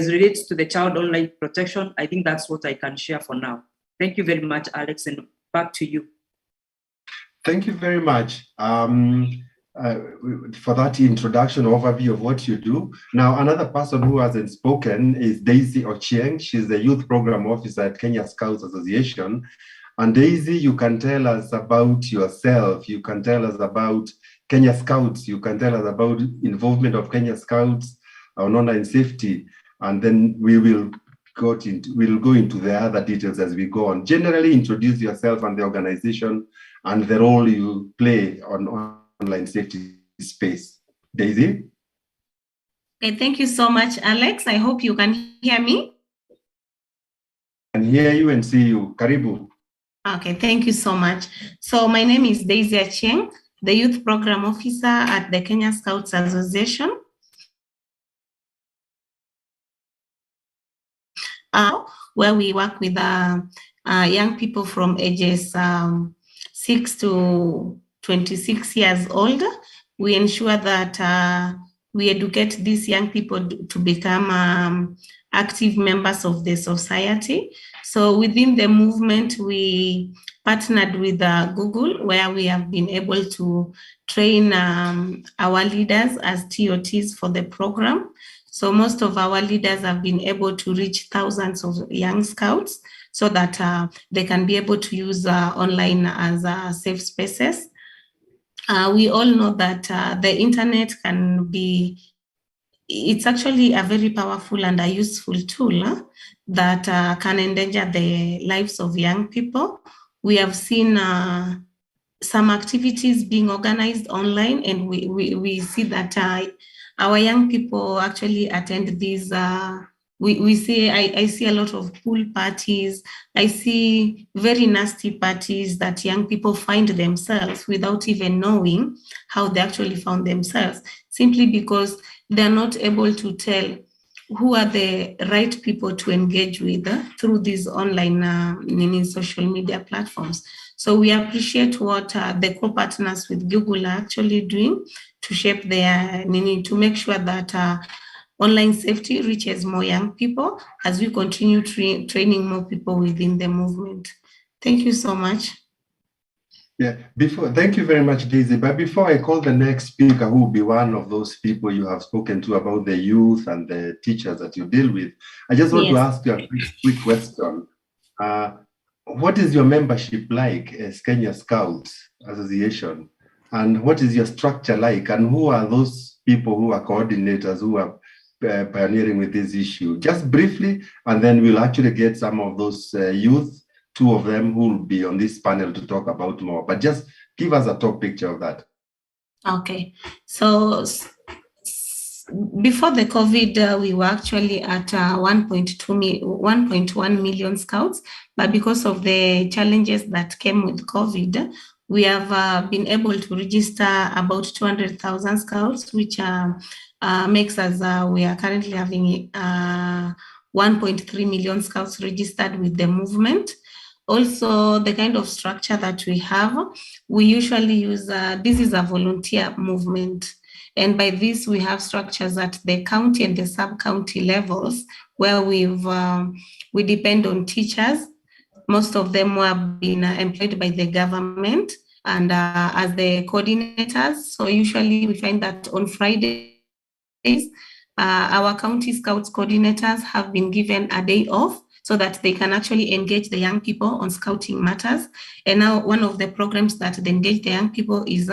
relates to the child online protection, I think that's what I can share for now. Thank you very much, Alex, and back to you. Thank you very much for that introduction overview of what you do. Now, another person who hasn't spoken is Daisy Ching. She's the Youth Program Officer at Kenya Scouts Association. And Daisy, you can tell us about yourself. You can tell us about Kenya Scouts. You can tell us about involvement of Kenya Scouts on online safety. And then we'll go into the other details as we go on. Generally, introduce yourself and the organization and the role you play on online safety space. Daisy? Okay, thank you so much, Alex. I hope you can hear me. I can hear you and see you. Karibu. Okay, thank you so much. So my name is Deja Ching, the Youth Program Officer at the Kenya Scouts Association. Where we work with young people from ages 6 to 26 years old. We ensure that we educate these young people to become active members of the society. So within the movement, we partnered with Google, where we have been able to train our leaders as TOTs for the program. So most of our leaders have been able to reach thousands of young scouts so that they can be able to use online as safe spaces. We all know that the internet can be, it's actually a very powerful and a useful tool that can endanger the lives of young people. We have seen some activities being organized online, and we see that our young people actually attend these. I see a lot of pool parties. I see very nasty parties that young people find themselves without even knowing how they actually found themselves, simply because they're not able to tell who are the right people to engage with through these online social media platforms. So we appreciate what the co-partners with Google are actually doing to shape their to make sure that online safety reaches more young people as we continue training more people within the movement. Thank you so much. Yeah, thank you very much, Daisy. But before I call the next speaker, who will be one of those people you have spoken to about the youth and the teachers that you deal with, I just want to ask you a quick question. What is your membership like as Kenya Scouts Association? And what is your structure like? And who are those people who are coordinators who are pioneering with this issue? Just briefly, and then we'll actually get some of those youth, two of them who will be on this panel to talk about more. But just give us a top picture of that. Okay, so before the COVID, we were actually at 1.1 million scouts, but because of the challenges that came with COVID, we have been able to register about 200,000 scouts, which makes us, we are currently having 1.3 million scouts registered with the movement. Also, the kind of structure that we have, we usually use, this is a volunteer movement. And by this, we have structures at the county and the sub-county levels where we depend on teachers. Most of them have been employed by the government and as the coordinators. So usually we find that on Fridays, our county scouts coordinators have been given a day off so that they can actually engage the young people on scouting matters. And now one of the programs that engage the young people is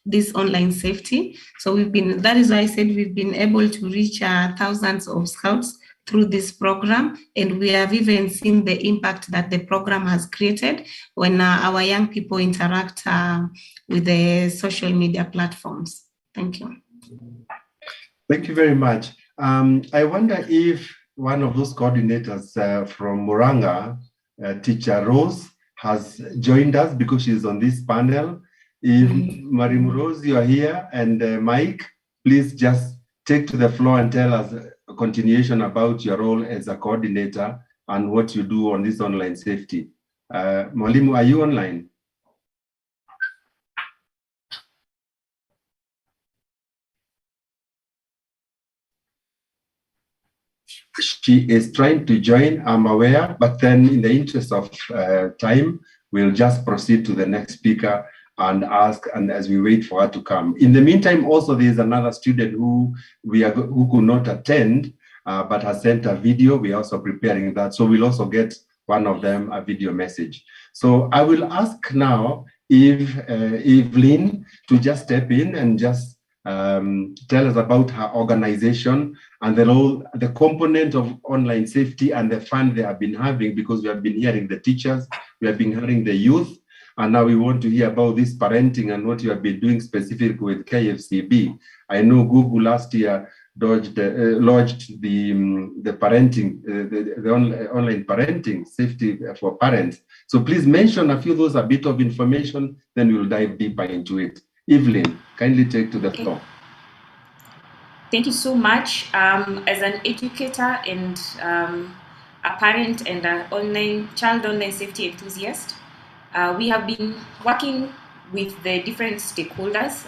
this online safety. So that is why I said we've been able to reach thousands of scouts through this program. And we have even seen the impact that the program has created when our young people interact with the social media platforms. Thank you. Thank you very much. I wonder if one of those coordinators from Muranga, teacher Rose, has joined us because she's on this panel. If Mariam Rose, you are here, and Mike, please just take to the floor and tell us a continuation about your role as a coordinator and what you do on this online safety. Mwalimu, are you online? She is trying to join, I'm aware, but then in the interest of time, we'll just proceed to the next speaker and ask, and as we wait for her to come. In the meantime, also there's another student who could not attend, but has sent a video. We're also preparing that. So we'll also get one of them a video message. So I will ask now Evelyn to just step in and just tell us about her organization and the component of online safety and the fun they have been having, because we have been hearing the teachers, we have been hearing the youth, and now we want to hear about this parenting and what you have been doing specifically with KFCB. I know Google last year launched the parenting, the online parenting safety for parents. So please mention a few of those, a bit of information, then we'll dive deeper into it. Evelyn, kindly take to the floor. Thank you so much. As an educator and a parent and an child online safety enthusiast, we have been working with the different stakeholders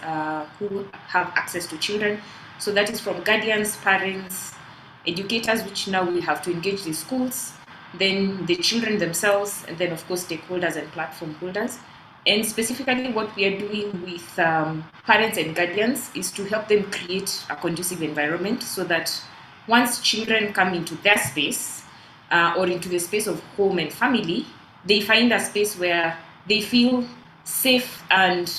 who have access to children. So that is from guardians, parents, educators, which now we have to engage the schools, then the children themselves, and then of course stakeholders and platform holders. And specifically what we are doing with parents and guardians is to help them create a conducive environment so that once children come into their space or into the space of home and family, they find a space where they feel safe and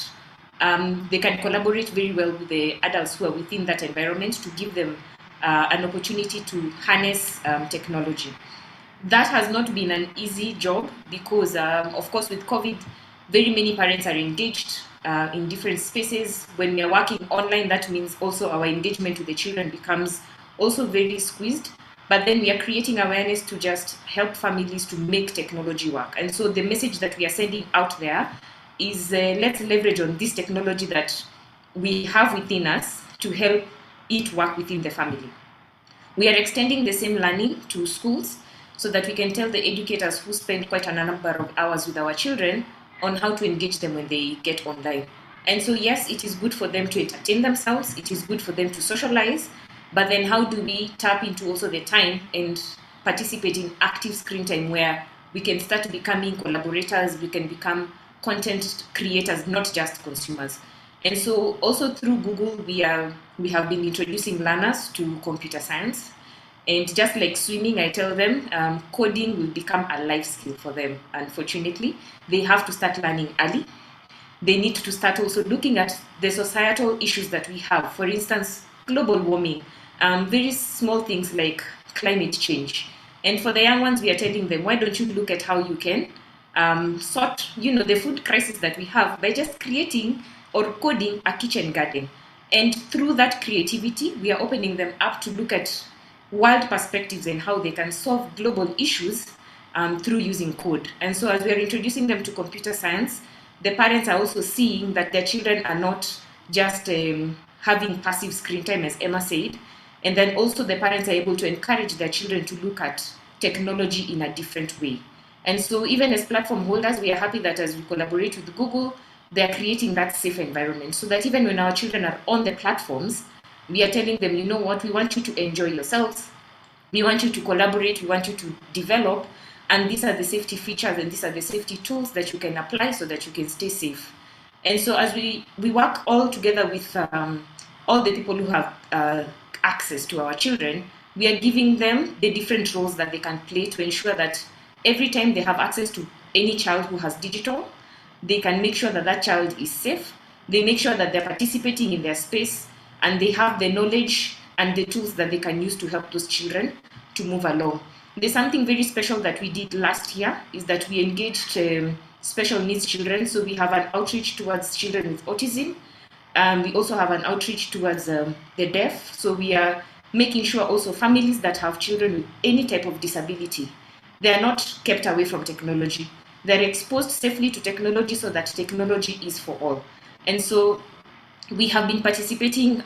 they can collaborate very well with the adults who are within that environment to give them an opportunity to harness technology. That has not been an easy job because, of course, with COVID, very many parents are engaged in different spaces. When we are working online, that means also our engagement with the children becomes also very squeezed. But then we are creating awareness to just help families to make technology work. And so the message that we are sending out there is let's leverage on this technology that we have within us to help it work within the family. We are extending the same learning to schools so that we can tell the educators who spend quite a number of hours with our children on how to engage them when they get online. And so yes, it is good for them to entertain themselves, it is good for them to socialize, but then how do we tap into also the time and participate in active screen time where we can start becoming collaborators, we can become content creators, not just consumers. And so also through Google, we have been introducing learners to computer science. And just like swimming, I tell them coding will become a life skill for them. Unfortunately, they have to start learning early. They need to start also looking at the societal issues that we have. For instance, global warming, very small things like climate change. And for the young ones, we are telling them, why don't you look at how you can sort, the food crisis that we have by just creating or coding a kitchen garden. And through that creativity, we are opening them up to look at world perspectives and how they can solve global issues through using code. And so as we are introducing them to computer science, the parents are also seeing that their children are not just having passive screen time, as Emma said. And then also the parents are able to encourage their children to look at technology in a different way. And so even as platform holders, we are happy that as we collaborate with Google, they are creating that safe environment so that even when our children are on the platforms, we are telling them, you know what, we want you to enjoy yourselves. We want you to collaborate. We want you to develop. And these are the safety features and these are the safety tools that you can apply so that you can stay safe. And so as we work all together with all the people who have access to our children, we are giving them the different roles that they can play to ensure that every time they have access to any child who has digital, they can make sure that that child is safe. They make sure that they're participating in their space and they have the knowledge and the tools that they can use to help those children to move along. There's something very special that we did last year is that we engaged special needs children. So we have an outreach towards children with autism. We also have an outreach towards the deaf. So we are making sure also families that have children with any type of disability, they are not kept away from technology. They're exposed safely to technology so that technology is for all. And so we have been participating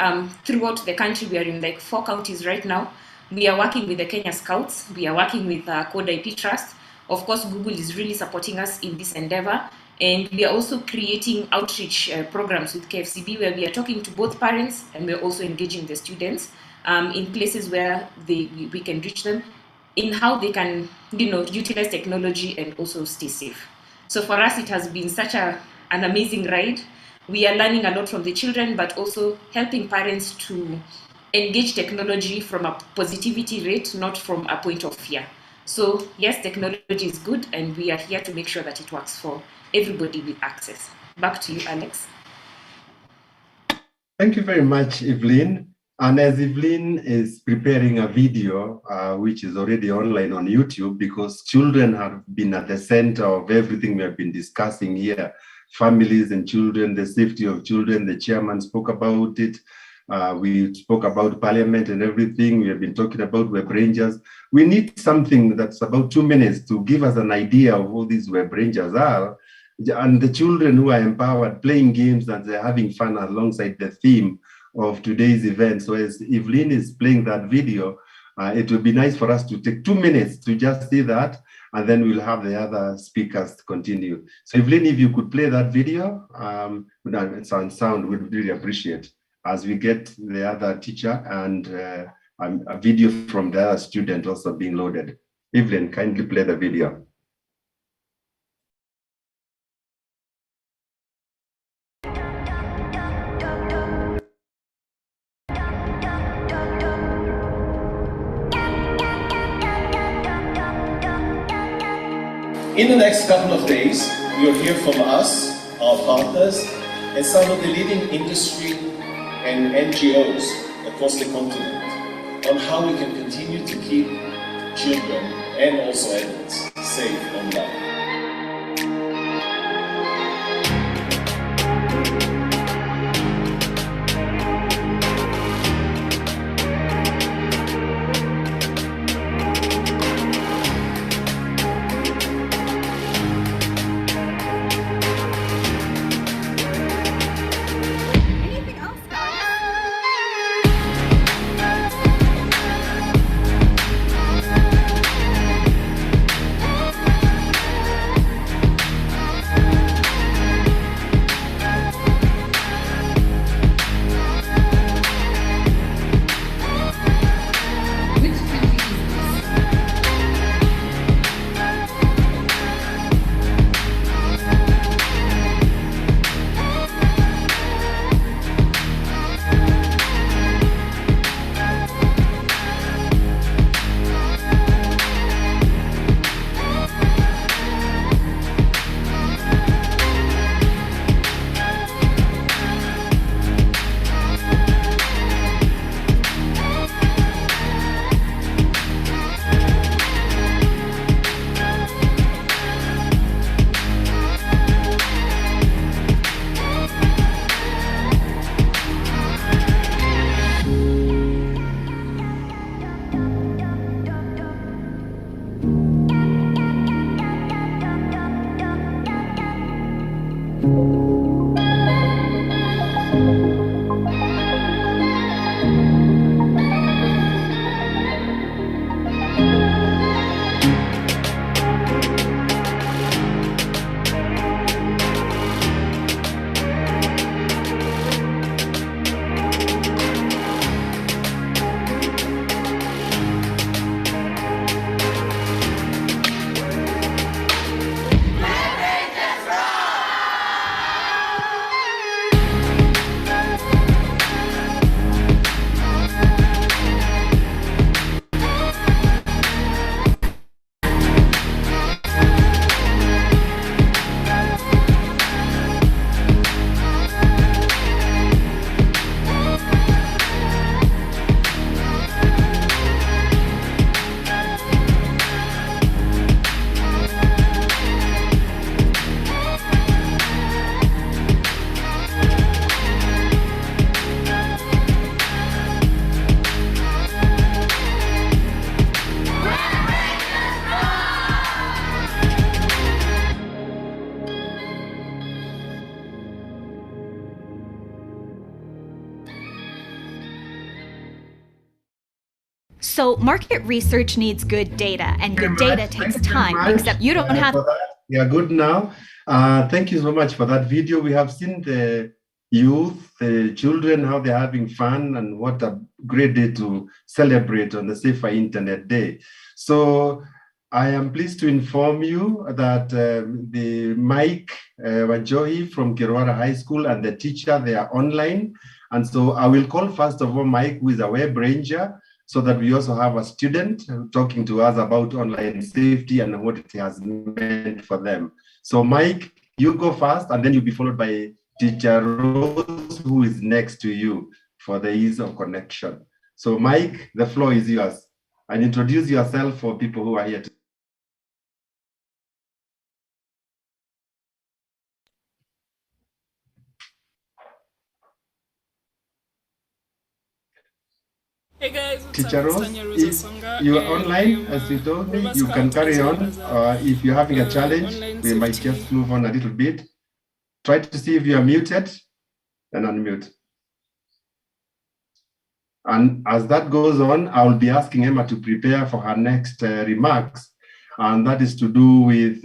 throughout the country. We are in like 4 counties right now. We are working with the Kenya Scouts. We are working with Code IP Trust. Of course, Google is really supporting us in this endeavor. And we are also creating outreach programs with KFCB where we are talking to both parents and we're also engaging the students in places where we can reach them in how they can, utilize technology and also stay safe. So for us, it has been such an amazing ride. We are learning a lot from the children, but also helping parents to engage technology from a positivity rate, not from a point of fear. So yes, technology is good, and we are here to make sure that it works for everybody with access. Back to you, Alex. Thank you very much, Evelyn. And as Evelyn is preparing a video, which is already online on YouTube, because children have been at the center of everything we have been discussing here, families and children, the safety of children, the chairman spoke about it. We spoke about parliament and everything. We have been talking about web rangers. We need something that's about 2 minutes to give us an idea of who these web rangers are, and the children who are empowered, playing games and they're having fun alongside the theme of today's event. So as Evelyn is playing that video, it would be nice for us to take 2 minutes to just see that, and then we'll have the other speakers continue. So Evelyn, if you could play that video, sound, we'd really appreciate, as we get the other teacher and a video from the other student also being loaded. Evelyn, kindly play the video. In the next couple of days, you'll hear from us, our partners, and some of the leading industry and NGOs across the continent on how we can continue to keep children and also adults safe online. So market research needs good data, and good data takes time, except you don't have... Yeah, good now. Thank you so much for that video. We have seen the youth, the children, how they're having fun, and what a great day to celebrate on the Safer Internet Day. So I am pleased to inform you that the Mike Wajohi from Kirwara High School and the teacher, they are online. And so I will call first of all Mike, who is a web ranger, so that we also have a student talking to us about online safety and what it has meant for them. So Mike, you go first, and then you'll be followed by Teacher Rose, who is next to you for the ease of connection. So Mike, the floor is yours. And introduce yourself for people who are here. Hey guys, Teacher Rose, if you are online, as you told me, you can carry on. If you're having a challenge, we might just move on a little bit. Try to see if you are muted and unmute. And as that goes on, I will be asking Emma to prepare for her next remarks. And that is to do with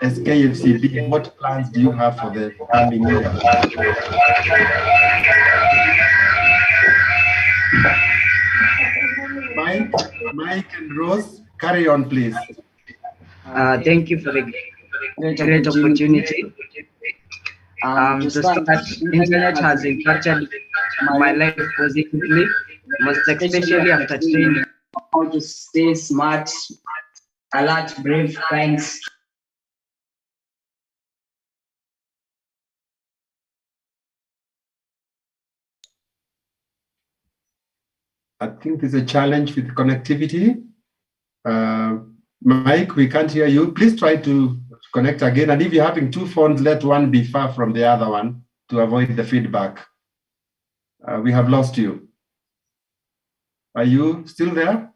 SKFCB. What plans do you have for the coming year? Mike and Rose, carry on, please. Thank you for the great opportunity. To start, internet has impacted my life positively, most especially after training how to stay smart, alert, brave, kind. I think there's a challenge with connectivity. Mike, we can't hear you. Please try to connect again. And if you're having two phones, let one be far from the other one to avoid the feedback. We have lost you. Are you still there?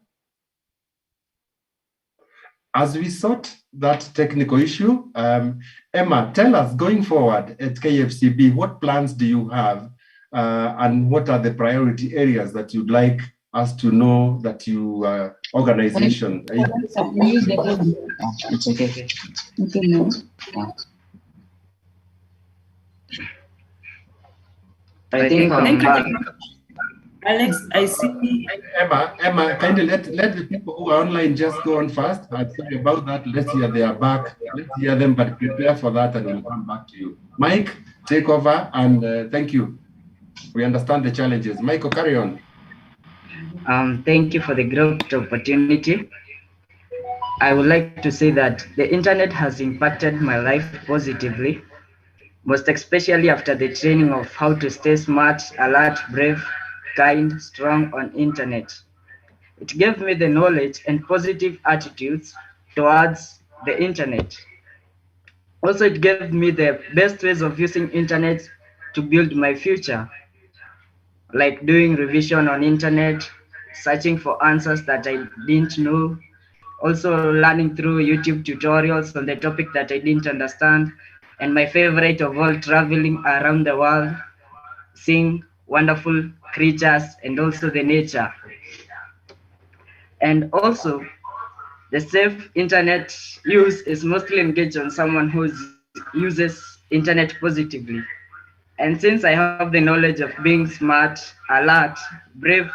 As we sort that technical issue, Emma, tell us, going forward at KFCB, what plans do you have and what are the priority areas that you'd like us to know that you organization? It's okay. I think I'm back. Alex, I see. Emma, kindly let the people who are online just go on first. I'm sorry about that. Let's hear they are back. Let's hear them, but prepare for that and we'll come back to you. Mike, take over and thank you. We understand the challenges. Michael, carry on. Thank you for the great opportunity. I would like to say that the internet has impacted my life positively, most especially after the training of how to stay smart, alert, brave, kind, strong on internet. It gave me the knowledge and positive attitudes towards the internet. Also, it gave me the best ways of using internet to build my future, like doing revision on internet, searching for answers that I didn't know, also learning through YouTube tutorials on the topic that I didn't understand, and my favorite of all, traveling around the world, seeing wonderful creatures and also the nature. And also, the safe internet use is mostly engaged on someone who uses internet positively. And since I have the knowledge of being smart, alert, brave,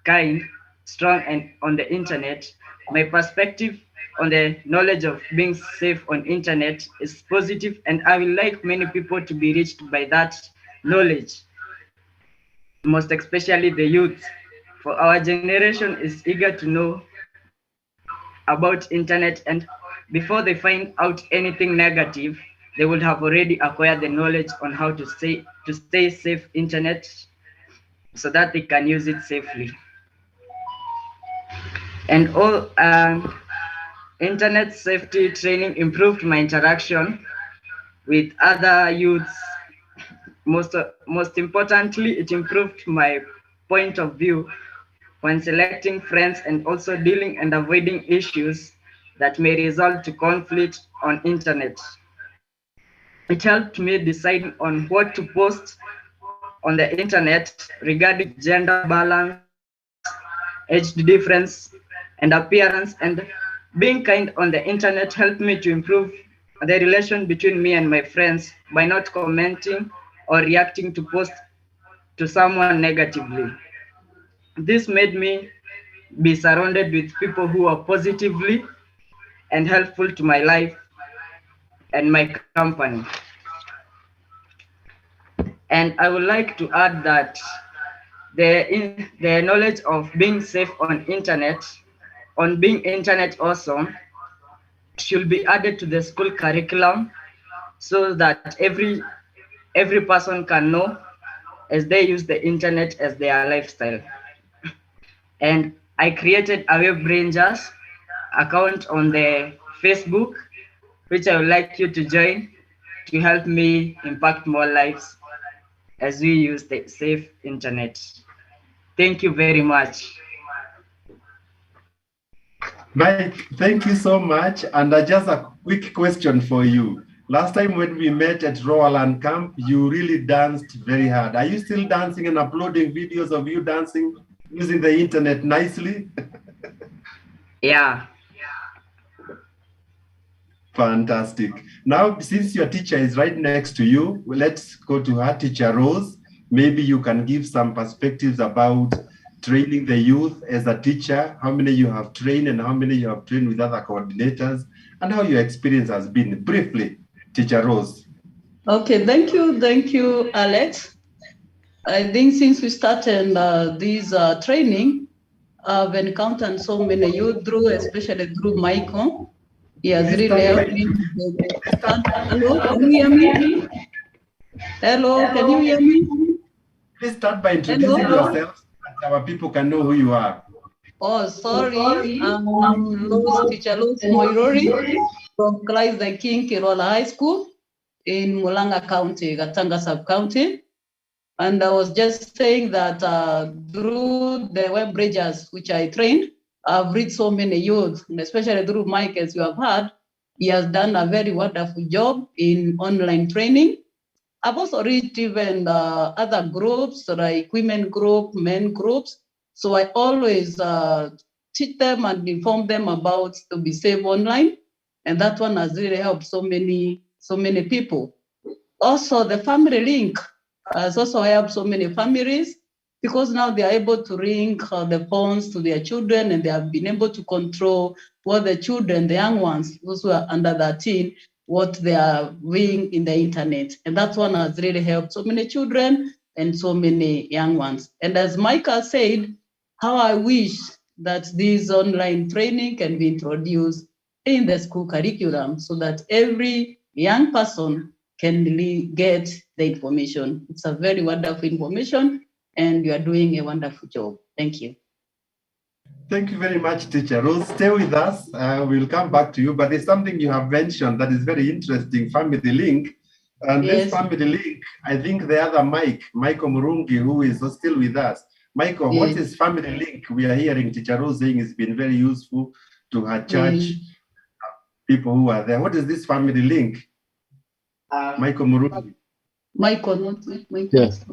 kind, strong, and on the internet, my perspective on the knowledge of being safe on internet is positive, and I will like many people to be reached by that knowledge, most especially the youth. For our generation is eager to know about internet, and before they find out anything negative, they would have already acquired the knowledge on how to stay safe internet so that they can use it safely. And all internet safety training improved my interaction with other youths. Most importantly, it improved my point of view when selecting friends and also dealing and avoiding issues that may result to conflict on internet. It helped me decide on what to post on the internet regarding gender balance, age difference, and appearance, and being kind on the internet helped me to improve the relation between me and my friends by not commenting or reacting to posts to someone negatively. This made me be surrounded with people who are positively and helpful to my life and my company. And I would like to add that the knowledge of being safe on being internet also should be added to the school curriculum so that every person can know as they use the internet as their lifestyle. And I created a Web Rangers account on the Facebook, which I would like you to join to help me impact more lives as we use the safe internet. Thank you very much. Mike, thank you so much. And just a quick question for you. Last time when we met at Roland Camp, you really danced very hard. Are you still dancing and uploading videos of you dancing using the internet nicely? Yeah. Fantastic. Now, since your teacher is right next to you, let's go to her, Teacher Rose. Maybe you can give some perspectives about training the youth as a teacher, how many you have trained and how many you have trained with other coordinators, and how your experience has been. Briefly, Teacher Rose. Okay, thank you, Alex. I think since we started this training, I've encountered so many youth especially through Michael. He has really helped me. Hello, can you hear me? Hello, can you hear me? Please start by introducing yourself so our people can know who you are. Oh, sorry. I'm Teacher Luz Moirori from Christ the King Kirola High School in Mulanga County, Gatanga Sub-County. And I was just saying that through the web bridges which I trained, I've reached so many youth, and especially through Mike, as you have heard. He has done a very wonderful job in online training. I've also reached even other groups like women group, men groups. So I always teach them and inform them about to be safe online. And that one has really helped so many people. Also, the family link has also helped so many families because now they are able to link the phones to their children and they have been able to control what the children, the young ones, those who are under 13, what they are doing in the internet. And that one has really helped so many children and so many young ones. And as Micah said, how I wish that this online training can be introduced in the school curriculum so that every young person can really get the information. It's a very wonderful information and you are doing a wonderful job. Thank you. Thank you very much, Teacher Rose. Stay with us. We'll come back to you, but there's something you have mentioned that is very interesting, family link. And yes, this family link, I think the other Michael Murungi, who is still with us. Michael, yes, what is family link? We are hearing Teacher Rose saying it's been very useful to her church, people who are there. What is this family link? Michael Murungi. Michael, not Michael. Yes.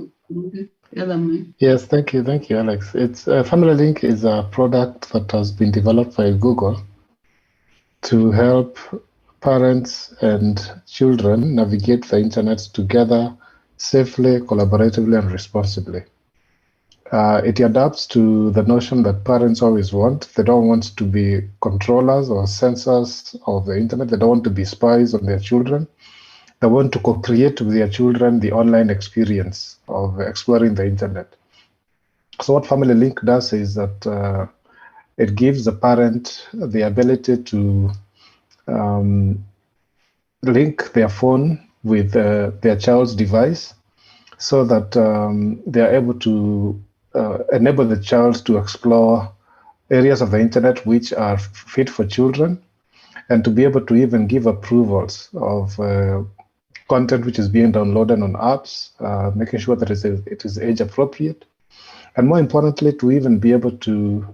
Yes, thank you, Alex. It's Family Link is a product that has been developed by Google to help parents and children navigate the internet together safely, collaboratively, and responsibly. It adapts to the notion that parents always want. They don't want to be controllers or censors of the internet. They don't want to be spies on their children. They want to co-create with their children the online experience of exploring the internet. So what Family Link does is that it gives the parent the ability to link their phone with their child's device so that they are able to enable the child to explore areas of the internet which are fit for children and to be able to even give approvals of content which is being downloaded on apps, making sure that it is age appropriate, and more importantly, to even be able to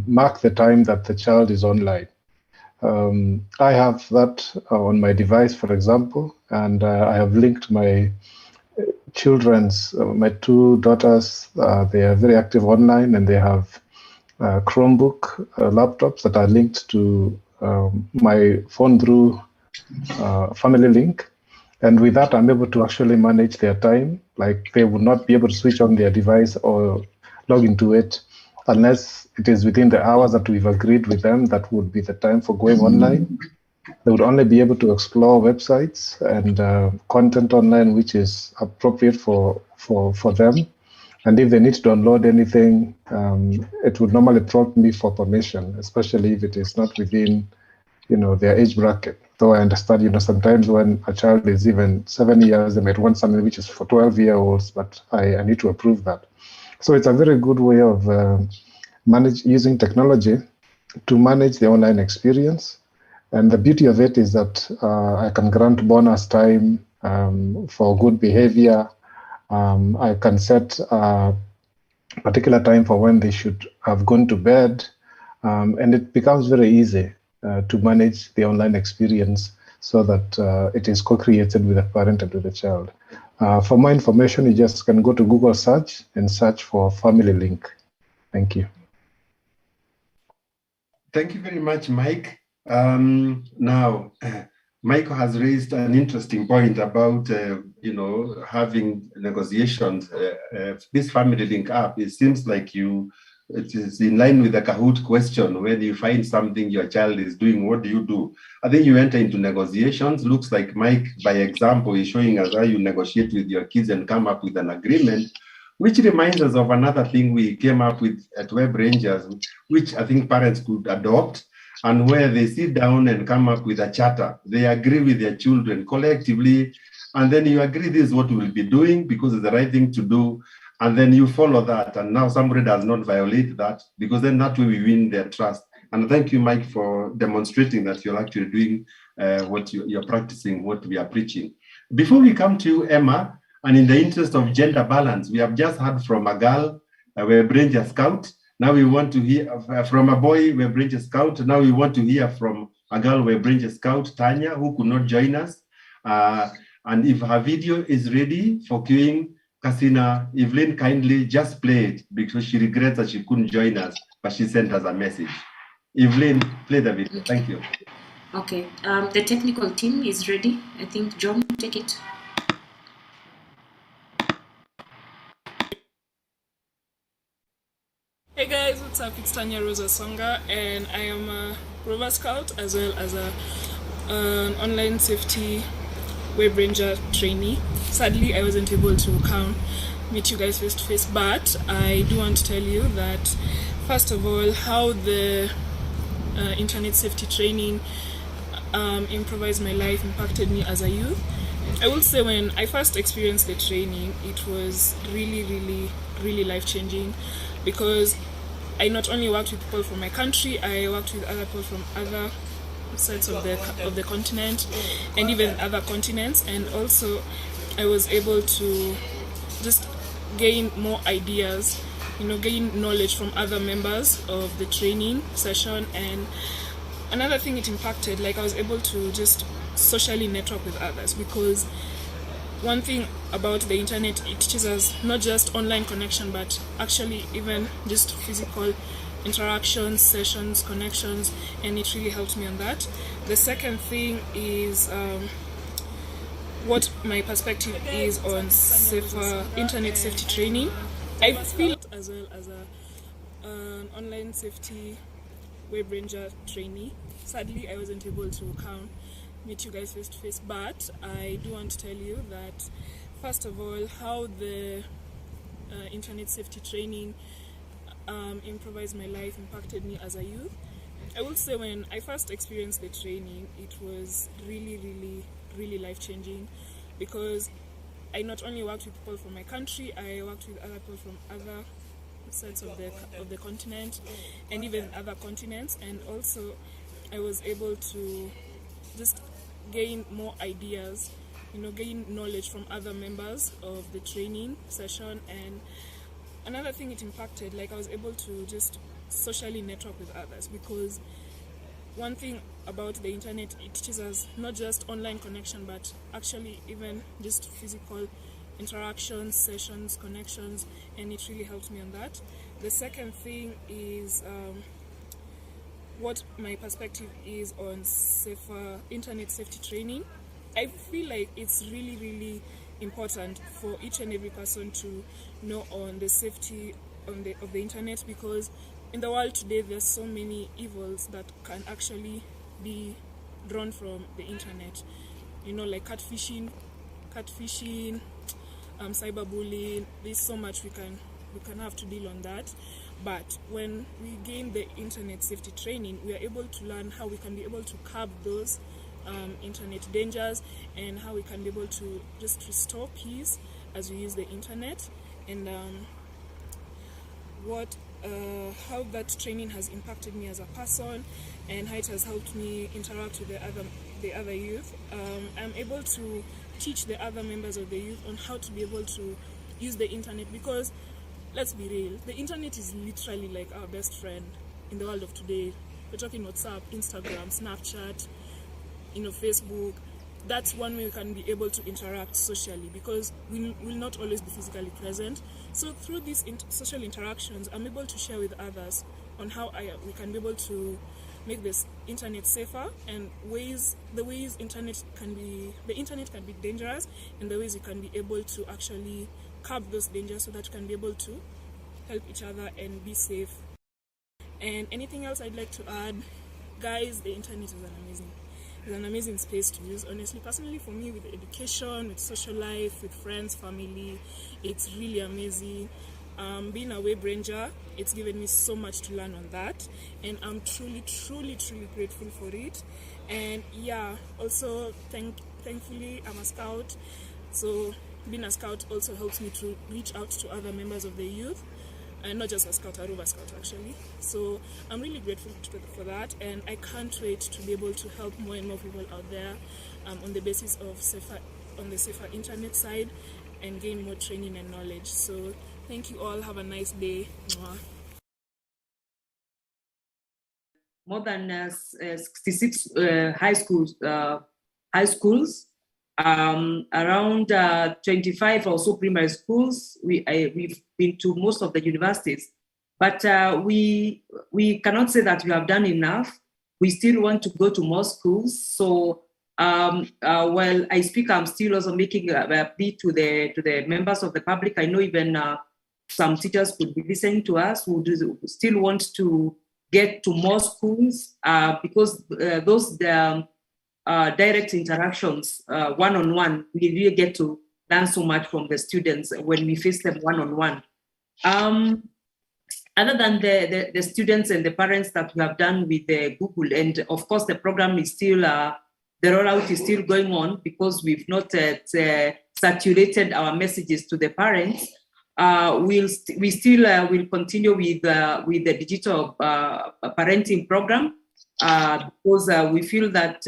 mark the time that the child is online. I have that on my device, for example, and I have linked my children's, my two daughters, they are very active online and they have Chromebook laptops that are linked to my phone through Family Link. And with that, I'm able to actually manage their time. Like they would not be able to switch on their device or log into it unless it is within the hours that we've agreed with them. That would be the time for going online. They would only be able to explore websites and content online which is appropriate for them. And if they need to download anything, it would normally prompt me for permission, especially if it is not within, their age bracket. Though I understand, sometimes when a child is even 7 years, they might want something which is for 12-year-olds, but I need to approve that. So it's a very good way of using technology to manage the online experience. And the beauty of it is that I can grant bonus time for good behavior. I can set a particular time for when they should have gone to bed. And it becomes very easy to manage the online experience so that it is co-created with the parent and with the child. For more information, you just can go to Google search and search for Family Link. Thank you. Thank you very much, Mike. Now, Michael has raised an interesting point about, having negotiations. This Family Link app, it seems like it is in line with the Kahoot question. When you find something your child is doing, what do you do? I think you enter into negotiations. Looks like Mike, by example, is showing us how you negotiate with your kids and come up with an agreement, which reminds us of another thing we came up with at Web Rangers, which I think parents could adopt, and where they sit down and come up with a charter. They agree with their children collectively, and then you agree this is what we will be doing because it's the right thing to do, and then you follow that, and now somebody does not violate that, because then that way we win their trust. And thank you, Mike, for demonstrating that you're actually doing what you're practicing, what we are preaching. Before we come to you, Emma, and in the interest of gender balance, we have just heard from a girl, a Web Ranger Scout. Now we want to hear from a boy, Web Ranger Scout. Now we want to hear from a girl, Web Ranger Scout, Tanya, who could not join us. And if her video is ready for queuing, Kasina, Evelyn, kindly just play it because she regrets that she couldn't join us, but she sent us a message. Evelyn, play the video. Thank you. Okay, the technical team is ready. I think John, take it. Hey guys, what's up? It's Tanya Rosa Songa, and I am a Rover Scout as well as an online safety Web Ranger trainee. Sadly, I wasn't able to meet you guys face to face, but I do want to tell you that, first of all, how the internet safety training improvised my life, impacted me as a youth. I will say when I first experienced the training, it was really, really, really life-changing, because I not only worked with people from my country, I worked with other people from other sides of the continent and even other continents, and also I was able to just gain more ideas, gain knowledge from other members of the training session. And another thing it impacted, like I was able to just socially network with others, because one thing about the internet, it teaches us not just online connection, but actually even just physical interactions, sessions, connections, and it really helped me on that. The second thing is what my perspective is on safer internet safety training. I feel as well as an online safety Web Ranger trainee. Sadly, I wasn't able to meet you guys face to face, but I do want to tell you that, first of all, how the internet safety training improvised my life, impacted me as a youth. I will say when I first experienced the training, it was really, really, really life-changing, because I not only worked with people from my country, I worked with other people from other sides of the continent and even other continents, and also I was able to just gain more ideas, gain knowledge from other members of the training session. And another thing it impacted, like I was able to just socially network with others, because one thing about the internet, it teaches us not just online connection, but actually even just physical interactions, sessions, connections, and it really helped me on that. The second thing is what my perspective is on safer internet safety training. I feel like it's really, really important for each and every person to know on the safety of the internet, because in the world today there's so many evils that can actually be drawn from the internet, like catfishing, cyberbullying. There's so much we can have to deal on that. But when we gain the internet safety training, we are able to learn how we can be able to curb those internet dangers, and how we can be able to just restore peace as we use the internet, and how that training has impacted me as a person, and how it has helped me interact with the other youth. I'm able to teach the other members of the youth on how to be able to use the internet, because let's be real, the internet is literally like our best friend in the world of today. We're talking WhatsApp, Instagram, Snapchat, Facebook. That's one way we can be able to interact socially, because we will not always be physically present. So through these social interactions, I'm able to share with others on how we can be able to make this internet safer, and the ways the internet can be dangerous, and the ways we can be able to actually curb those dangers, so that we can be able to help each other and be safe. And anything else I'd like to add, guys, the internet is an amazing space to use. Honestly, personally for me, with education, with social life, with friends, family, it's really amazing. Being a web ranger, it's given me so much to learn on that, and I'm truly grateful for it. And yeah, also thankfully I'm a scout, so being a scout also helps me to reach out to other members of the youth, and not just a scout, a rover scout actually. So I'm really grateful for that, and I can't wait to be able to help more and more people out there on the basis of the safer internet side, and gain more training and knowledge. So thank you all. Have a nice day. Mwah. More than 66 high schools, around 25 or so primary schools. We've been to most of the universities, but we cannot say that we have done enough. We still want to go to more schools. So while I speak, I'm still also making a plea to the members of the public. I know even some teachers could be listening to us who still want to get to more schools, because those direct interactions, one-on-one, we really get to learn so much from the students when we face them one-on-one. Other than the students and the parents that we have done with the Google, and of course the program is still, the rollout is still going on, because we've not saturated our messages to the parents. We still will continue with the digital parenting program, because we feel that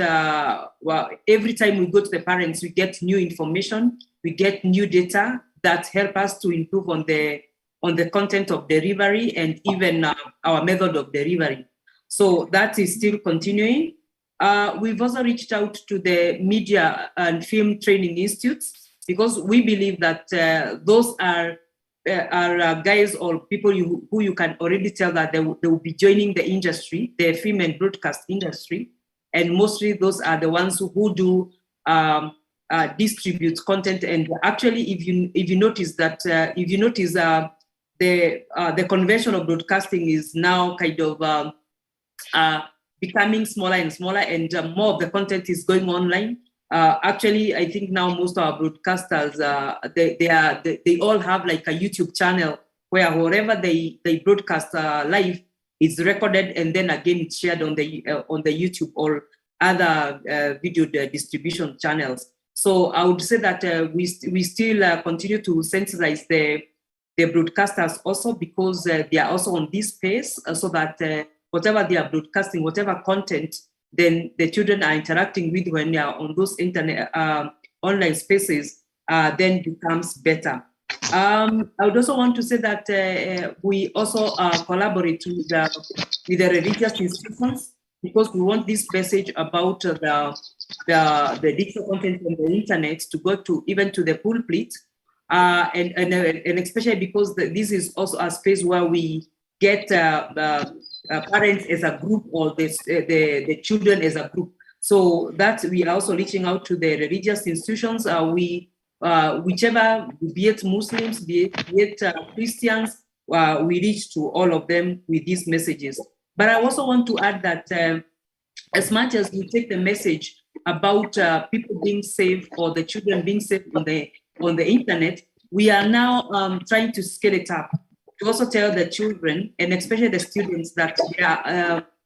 every time we go to the parents, we get new information, we get new data that help us to improve on the content of delivery, and even our method of delivery. So that is still continuing. We've also reached out to the media and film training institutes, because we believe that those are guys or people who you can already tell that they will be joining the industry, the film and broadcast industry, and mostly those are the ones who do distribute content. And actually, if you notice that the convention of broadcasting is now kind of becoming smaller and smaller, and more of the content is going online. Actually, I think now most of our broadcasters, they all have like a YouTube channel where wherever they broadcast live, it's recorded, and then again it's shared on the YouTube or other video distribution channels. So I would say that we still continue to sensitize the broadcasters also, because they are also on this space, so that whatever they are broadcasting, whatever content, then the children are interacting with when they are on those internet online spaces, then becomes better. I would also want to say that we also collaborate with the religious institutions, because we want this message about the digital content on the internet to go to even to the pulpit, and especially because this is also a space where we get parents as a group, or the children as a group. So that we are also reaching out to the religious institutions. Whichever, be it Muslims, be it Christians, we reach to all of them with these messages. But I also want to add that as much as we take the message about people being safe, or the children being safe on the internet, we are now trying to scale it up. to also tell the children and especially the students that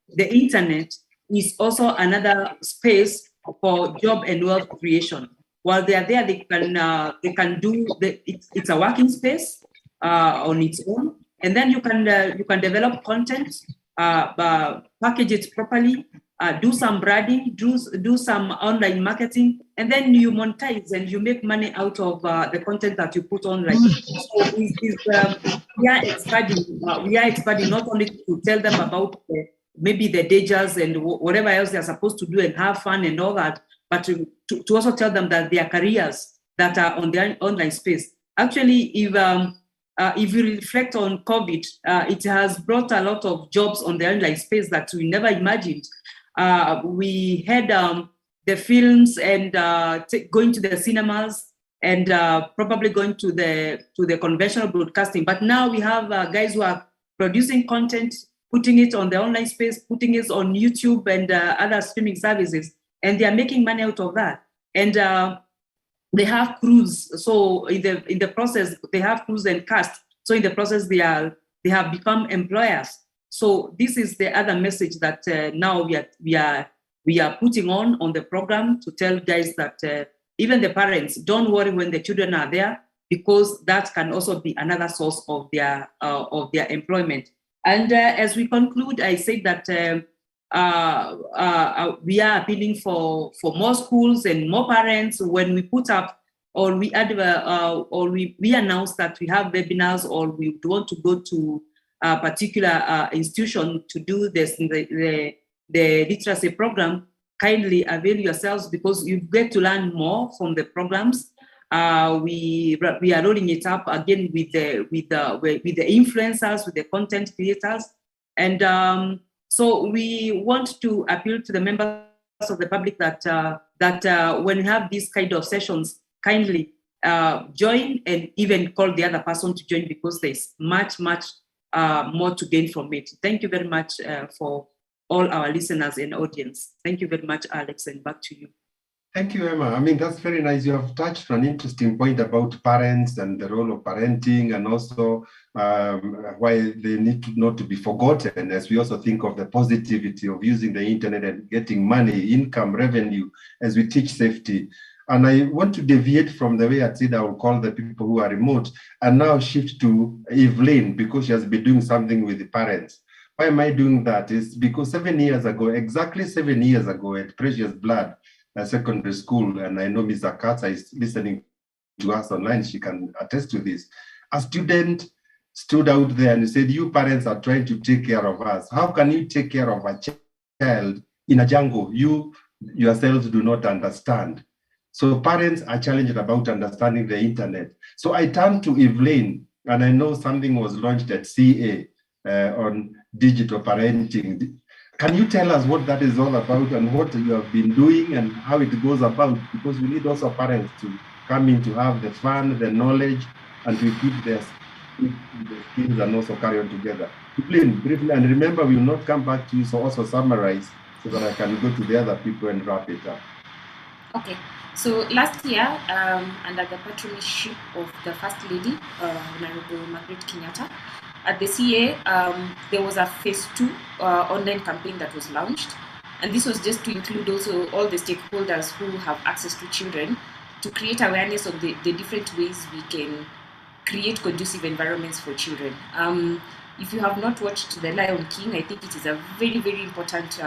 the internet is also another space for job and wealth creation. While they are there, they can do it's a working space on its own, and then you can develop content, package it properly, do some branding, do some online marketing, and then you monetize and you make money out of the content that you put online. So we are expanding not only to tell them about maybe the Dejas and whatever else they're supposed to do and have fun and all that, but to also tell them that their careers that are on their online space. Actually, if you reflect on COVID, it has brought a lot of jobs on the online space that we never imagined. We had the films and going to the cinemas and probably going to the conventional broadcasting. But now we have guys who are producing content, putting it on the online space, putting it on YouTube and other streaming services, and they are making money out of that. And they have crews. So in the process, they have crews and cast. So in the process, they have become employers. So this is the other message that now we are putting on the program to tell guys that even the parents, don't worry when the children are there, because that can also be another source of their employment. And as we conclude, I say that we are appealing for more schools and more parents. When we put up or we announce that we have webinars or we want to go to a particular institution to do this, the literacy program, kindly avail yourselves because you get to learn more from the programs. We are rolling it up again with the influencers, with the content creators, and so we want to appeal to the members of the public that when we have these kind of sessions, kindly join and even call the other person to join because there's much more to gain from it. Thank you very much for all our listeners and audience. Thank you very much, Alex, and back to you. Thank you, Emma. I mean, that's very nice. You have touched on an interesting point about parents and the role of parenting, and also why they need not to be forgotten, as we also think of the positivity of using the internet and getting money, income, revenue, as we teach safety. And I want to deviate from the way I said I will call the people who are remote and now shift to Evelyn, because she has been doing something with the parents. Why am I doing that? Is because exactly 7 years ago at Precious Blood Secondary School, and I know Ms. Akata is listening to us online, she can attest to this. A student stood out there and said, you parents are trying to take care of us. How can you take care of a child in a jungle you yourselves do not understand? So parents are challenged about understanding the internet. So I turned to Evelyn, and I know something was launched at CA on digital parenting. Can you tell us what that is all about and what you have been doing and how it goes about? Because we need also parents to come in to have the fun, the knowledge, and to keep their skills and also carry on together. Briefly, and remember, we will not come back to you, so also summarize so that I can go to the other people and wrap it up. Okay. So last year, under the patronage of the First Lady, Honorable Margaret Kenyatta, at the CA, there was a phase 2 online campaign that was launched. And this was just to include also all the stakeholders who have access to children to create awareness of the different ways we can create conducive environments for children. If you have not watched The Lion King, I think it is a very, very important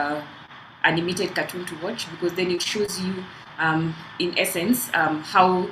animated cartoon to watch, because then it shows you, in essence, how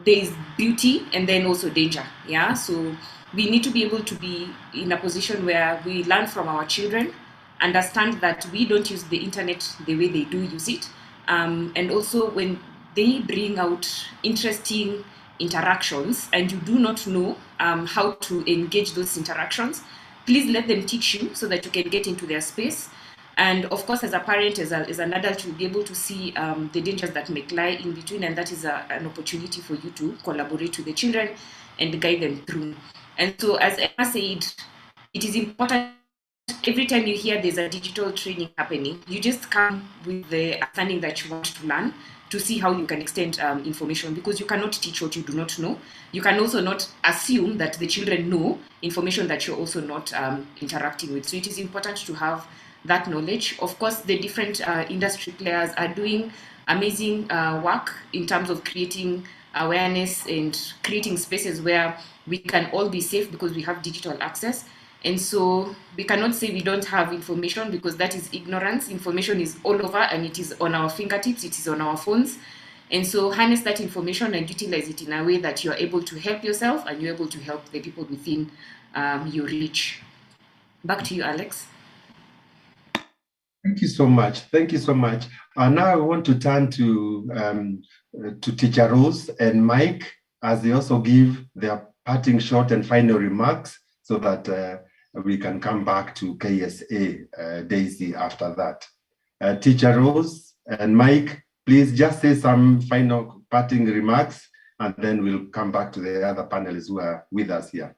there is beauty and then also danger. Yeah, so we need to be able to be in a position where we learn from our children, understand that we don't use the internet the way they do use it, and also when they bring out interesting interactions and you do not know how to engage those interactions, please let them teach you so that you can get into their space. And of course, as a parent, as an adult, you'll be able to see the dangers that may lie in between, and that is an opportunity for you to collaborate with the children and guide them through. And so, as Emma said, it is important every time you hear there's a digital training happening, you just come with the understanding that you want to learn, to see how you can extend information, because you cannot teach what you do not know. You can also not assume that the children know information that you're also not interacting with. So it is important to have that knowledge. Of course, the different industry players are doing amazing work in terms of creating awareness and creating spaces where we can all be safe because we have digital access. And so we cannot say we don't have information, because that is ignorance. Information is all over and it is on our fingertips, it is on our phones. And so harness that information and utilize it in a way that you're able to help yourself and you're able to help the people within your reach. Back to you, Alex. Thank you so much. Thank you so much. Now I want to turn to Teacher Rose and Mike, as they also give their parting short and final remarks, so that we can come back to KSA, Daisy, after that. Teacher Rose and Mike, please just say some final parting remarks, and then we'll come back to the other panelists who are with us here.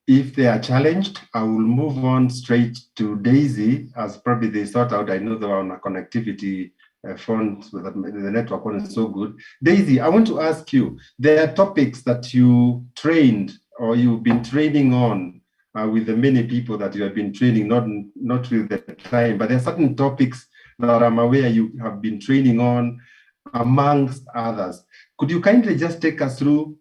If they are challenged, I will move on straight to Daisy, as probably they sort out. I know they are on a connectivity phone, so that the network wasn't so good. Daisy, I want to ask you, there are topics that you trained or you've been training on with the many people that you have been training, not with the time, but there are certain topics that I'm aware you have been training on, amongst others. Could you kindly just take us through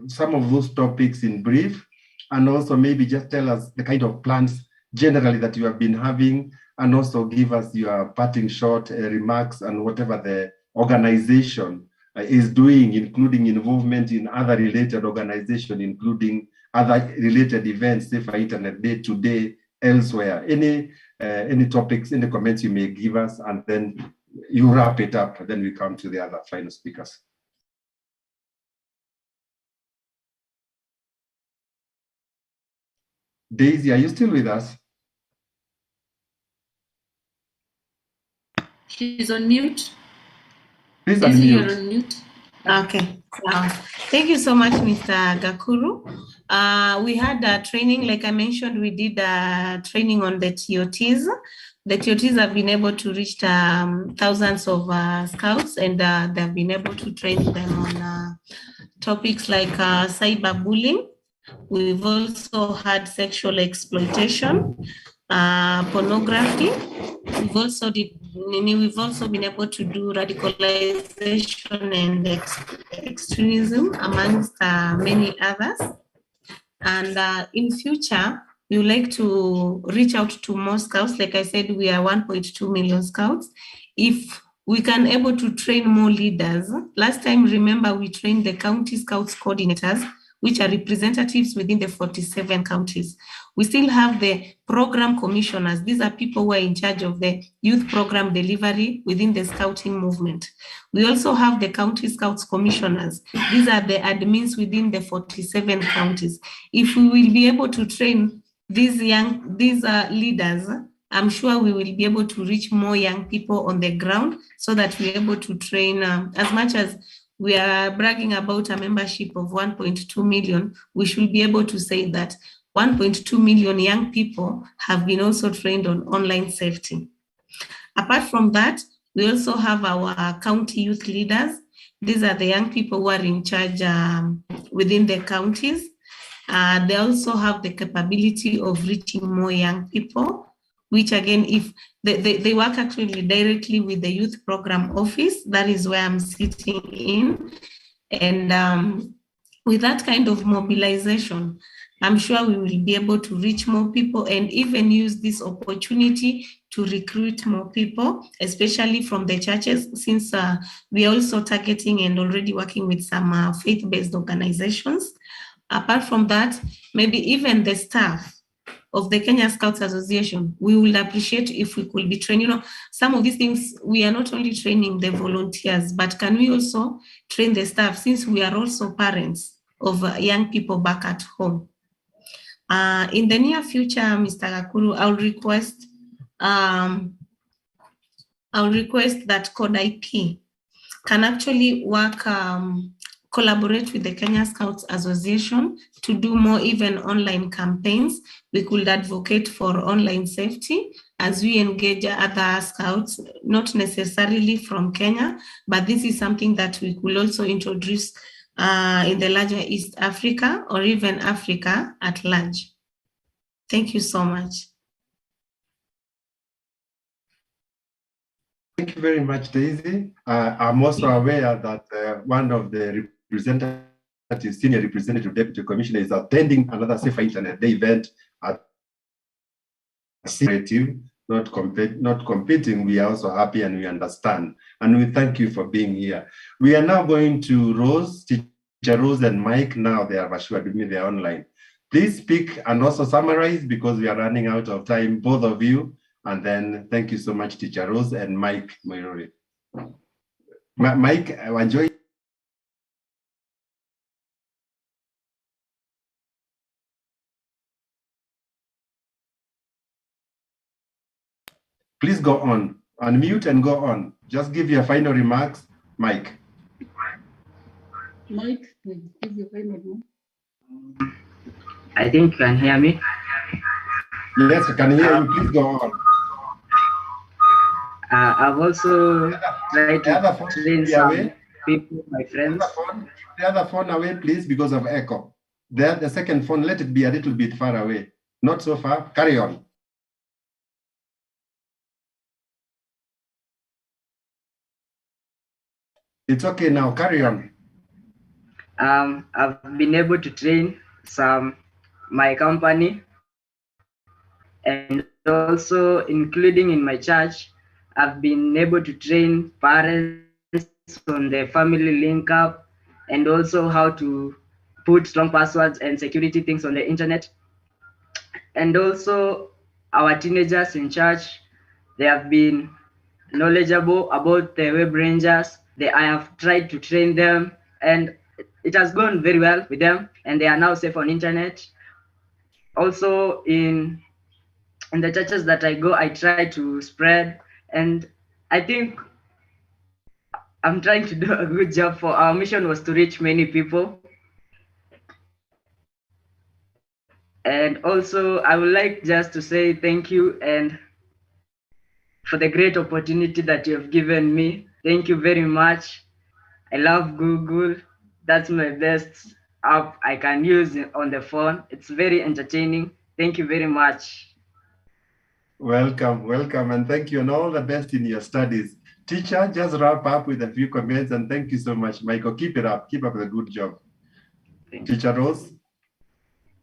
some of those topics in brief, and also maybe just tell us the kind of plans generally that you have been having, and also give us your parting short remarks and whatever the organization is doing, including involvement in other related organizations, including other related events, say for Internet Day today, elsewhere. Any topics, any comments you may give us, and then you wrap it up, then we come to the other final speakers. Daisy, are you still with us? She's on mute. Please Daisy, unmute. you're on mute. Okay. Thank you so much, Mr. Gakuru. We had a training, like I mentioned, we did a training on the TOTs. The TOTs have been able to reach thousands of scouts, and they've been able to train them on topics like cyberbullying. We've also had sexual exploitation, pornography. We've also been able to do radicalization and extremism, amongst many others. And in future, we would like to reach out to more scouts. Like I said, we are 1.2 million scouts. If we can able to train more leaders. Last time, remember, we trained the county scouts coordinators, which are representatives within the 47 counties. We still have the program commissioners. These are people who are in charge of the youth program delivery within the scouting movement. We also have the county scouts commissioners. These are the admins within the 47 counties. If we will be able to train these leaders, I'm sure we will be able to reach more young people on the ground, so that we're able to train as much as we are bragging about a membership of 1.2 million, we should be able to say that 1.2 million young people have been also trained on online safety. Apart from that, we also have our county youth leaders. These are the young people who are in charge within the counties. They also have the capability of reaching more young people, which again, if they work actually directly with the youth program office, that is where I'm sitting in. And with that kind of mobilization, I'm sure we will be able to reach more people and even use this opportunity to recruit more people, especially from the churches, since we are also targeting and already working with some faith-based organizations. Apart from that, maybe even the staff of the Kenya Scouts Association, we will appreciate if we could be trained. You know, some of these things, we are not only training the volunteers, but can we also train the staff, since we are also parents of young people back at home. In the near future, Mr. Gakuru, I'll request that Code IP can actually work, collaborate with the Kenya Scouts Association to do more even online campaigns. We could advocate for online safety as we engage other scouts, not necessarily from Kenya, but this is something that we could also introduce in the larger East Africa or even Africa at large. Thank you so much. Thank you very much, Daisy. I'm also aware that one of the representatives, senior representative deputy commissioner, is attending another Safer Internet Day event at not competing. We are also happy and we understand. And we thank you for being here. We are now going to Rose, Teacher Rose and Mike. Now they have assured me they're online. Please speak and also summarize because we are running out of time, both of you. And then thank you so much, Teacher Rose and Mike Moirori. Mike, enjoy. Please go on. Unmute and go on. Just give your final remarks, Mike. Mike, give your final remarks. I think you can hear me. Yes, I can hear you. Please go on. I've also tried to train some people, my friends. The other phone away, please, because of echo. The second phone, let it be a little bit far away. Not so far. Carry on. It's okay now. Carry on. I've been able to train my company, and also including in my church, I've been able to train parents on the family link up and also how to put strong passwords and security things on the internet. And also our teenagers in church, they have been knowledgeable about the web rangers. I have tried to train them and it has gone very well with them and they are now safe on internet. Also in the churches that I go, I try to spread, and I think I'm trying to do a good job. For our mission was to reach many people. And also I would like just to say thank you and for the great opportunity that you have given me. Thank you very much. I love Google. That's my best app I can use on the phone. It's very entertaining. Thank you very much. Welcome, welcome, and thank you, and all the best in your studies. Teacher, just wrap up with a few comments, and thank you so much, Michael. Keep it up. Keep up the good job. Teacher Rose.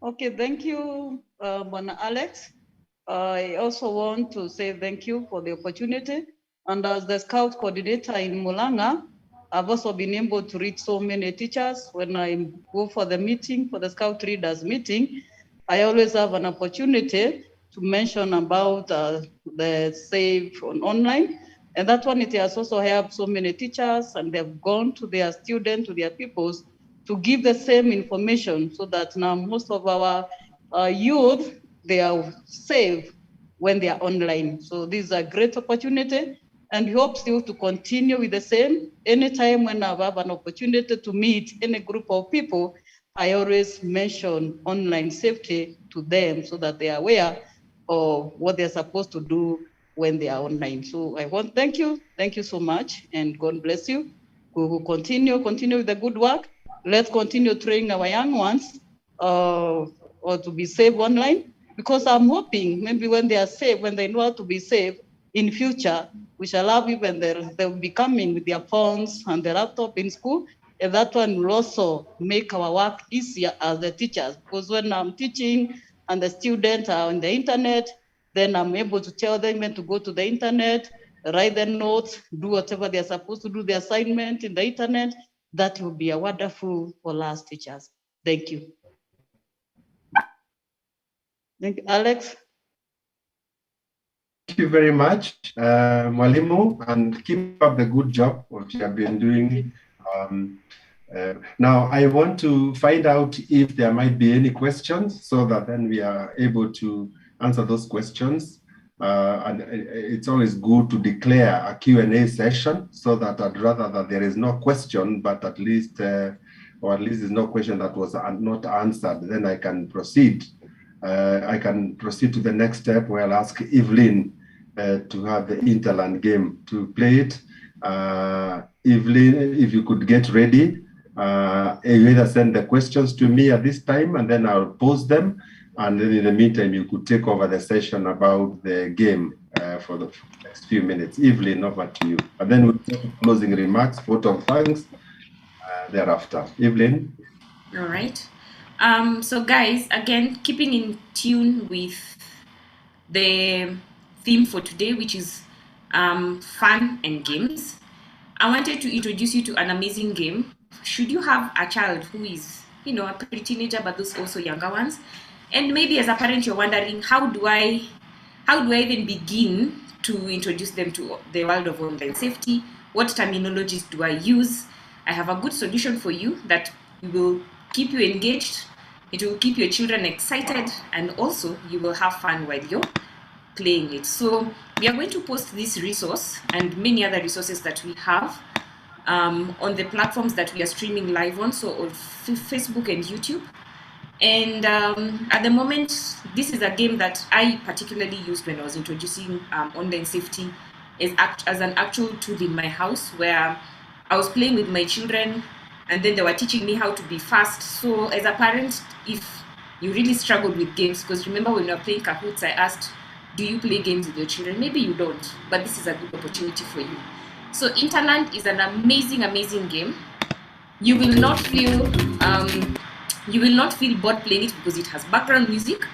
Okay, thank you, Bwana Alex. I also want to say thank you for the opportunity. And as the Scout coordinator in Mulanga, I've also been able to reach so many teachers. When I go for the meeting, for the Scout Leaders meeting, I always have an opportunity to mention about the Save online. And that one, it has also helped so many teachers, and they've gone to their students, to their pupils, to give the same information so that now most of our youth, they are safe when they are online. So this is a great opportunity, and we hope still to continue with the same. Anytime when I have an opportunity to meet any group of people, I always mention online safety to them so that they are aware of what they're supposed to do when they are online. So I want to thank you so much, and God bless you. We will continue with the good work. Let's continue training our young ones or to be safe online, because I'm hoping maybe when they are safe, when they know how to be safe in future, we shall have even they'll be coming with their phones and their laptop in school. And that one will also make our work easier as the teachers, because when I'm teaching and the students are on the internet, then I'm able to tell them when to go to the internet, write their notes, do whatever they're supposed to do, the assignment in the internet. That will be a wonderful for us teachers. Thank you. Thank you, Alex. Thank you very much, Mwalimu, and keep up the good job what you have been doing. Now, I want to find out if there might be any questions so that then we are able to answer those questions. And it's always good to declare a Q&A session, so that I'd rather that there is no question, but at least, or at least there's no question that was not answered. Then I can proceed. I can proceed to the next step, where I'll ask Evelyn to have the Interland game to play it. Evelyn, if you could get ready, you either send the questions to me at this time, and then I'll post them. And then in the meantime, you could take over the session about the game for the next few minutes. Evelyn, over to you. And then we'll take closing remarks, vote of thanks thereafter. Evelyn? All right. So guys, again, keeping in tune with the theme for today, which is fun and games, I wanted to introduce you to an amazing game. Should you have a child who is, a pre-teenager, but those also younger ones, and maybe as a parent you're wondering, how do I even begin to introduce them to the world of online safety? What terminologies do I use? I have a good solution for you that will keep you engaged, it will keep your children excited, and also you will have fun while you're playing it. So we are going to post this resource and many other resources that we have on the platforms that we are streaming live on, so on Facebook and YouTube. And at the moment, this is a game that I particularly used when I was introducing online safety as an actual tool in my house, where I was playing with my children, and then they were teaching me how to be fast. So as a parent, if you really struggled with games, because remember when we were playing Kahoots, I asked, do you play games with your children? Maybe you don't, but this is a good opportunity for you. So Interland is an amazing, amazing game. You will not feel bored playing it because it has background music.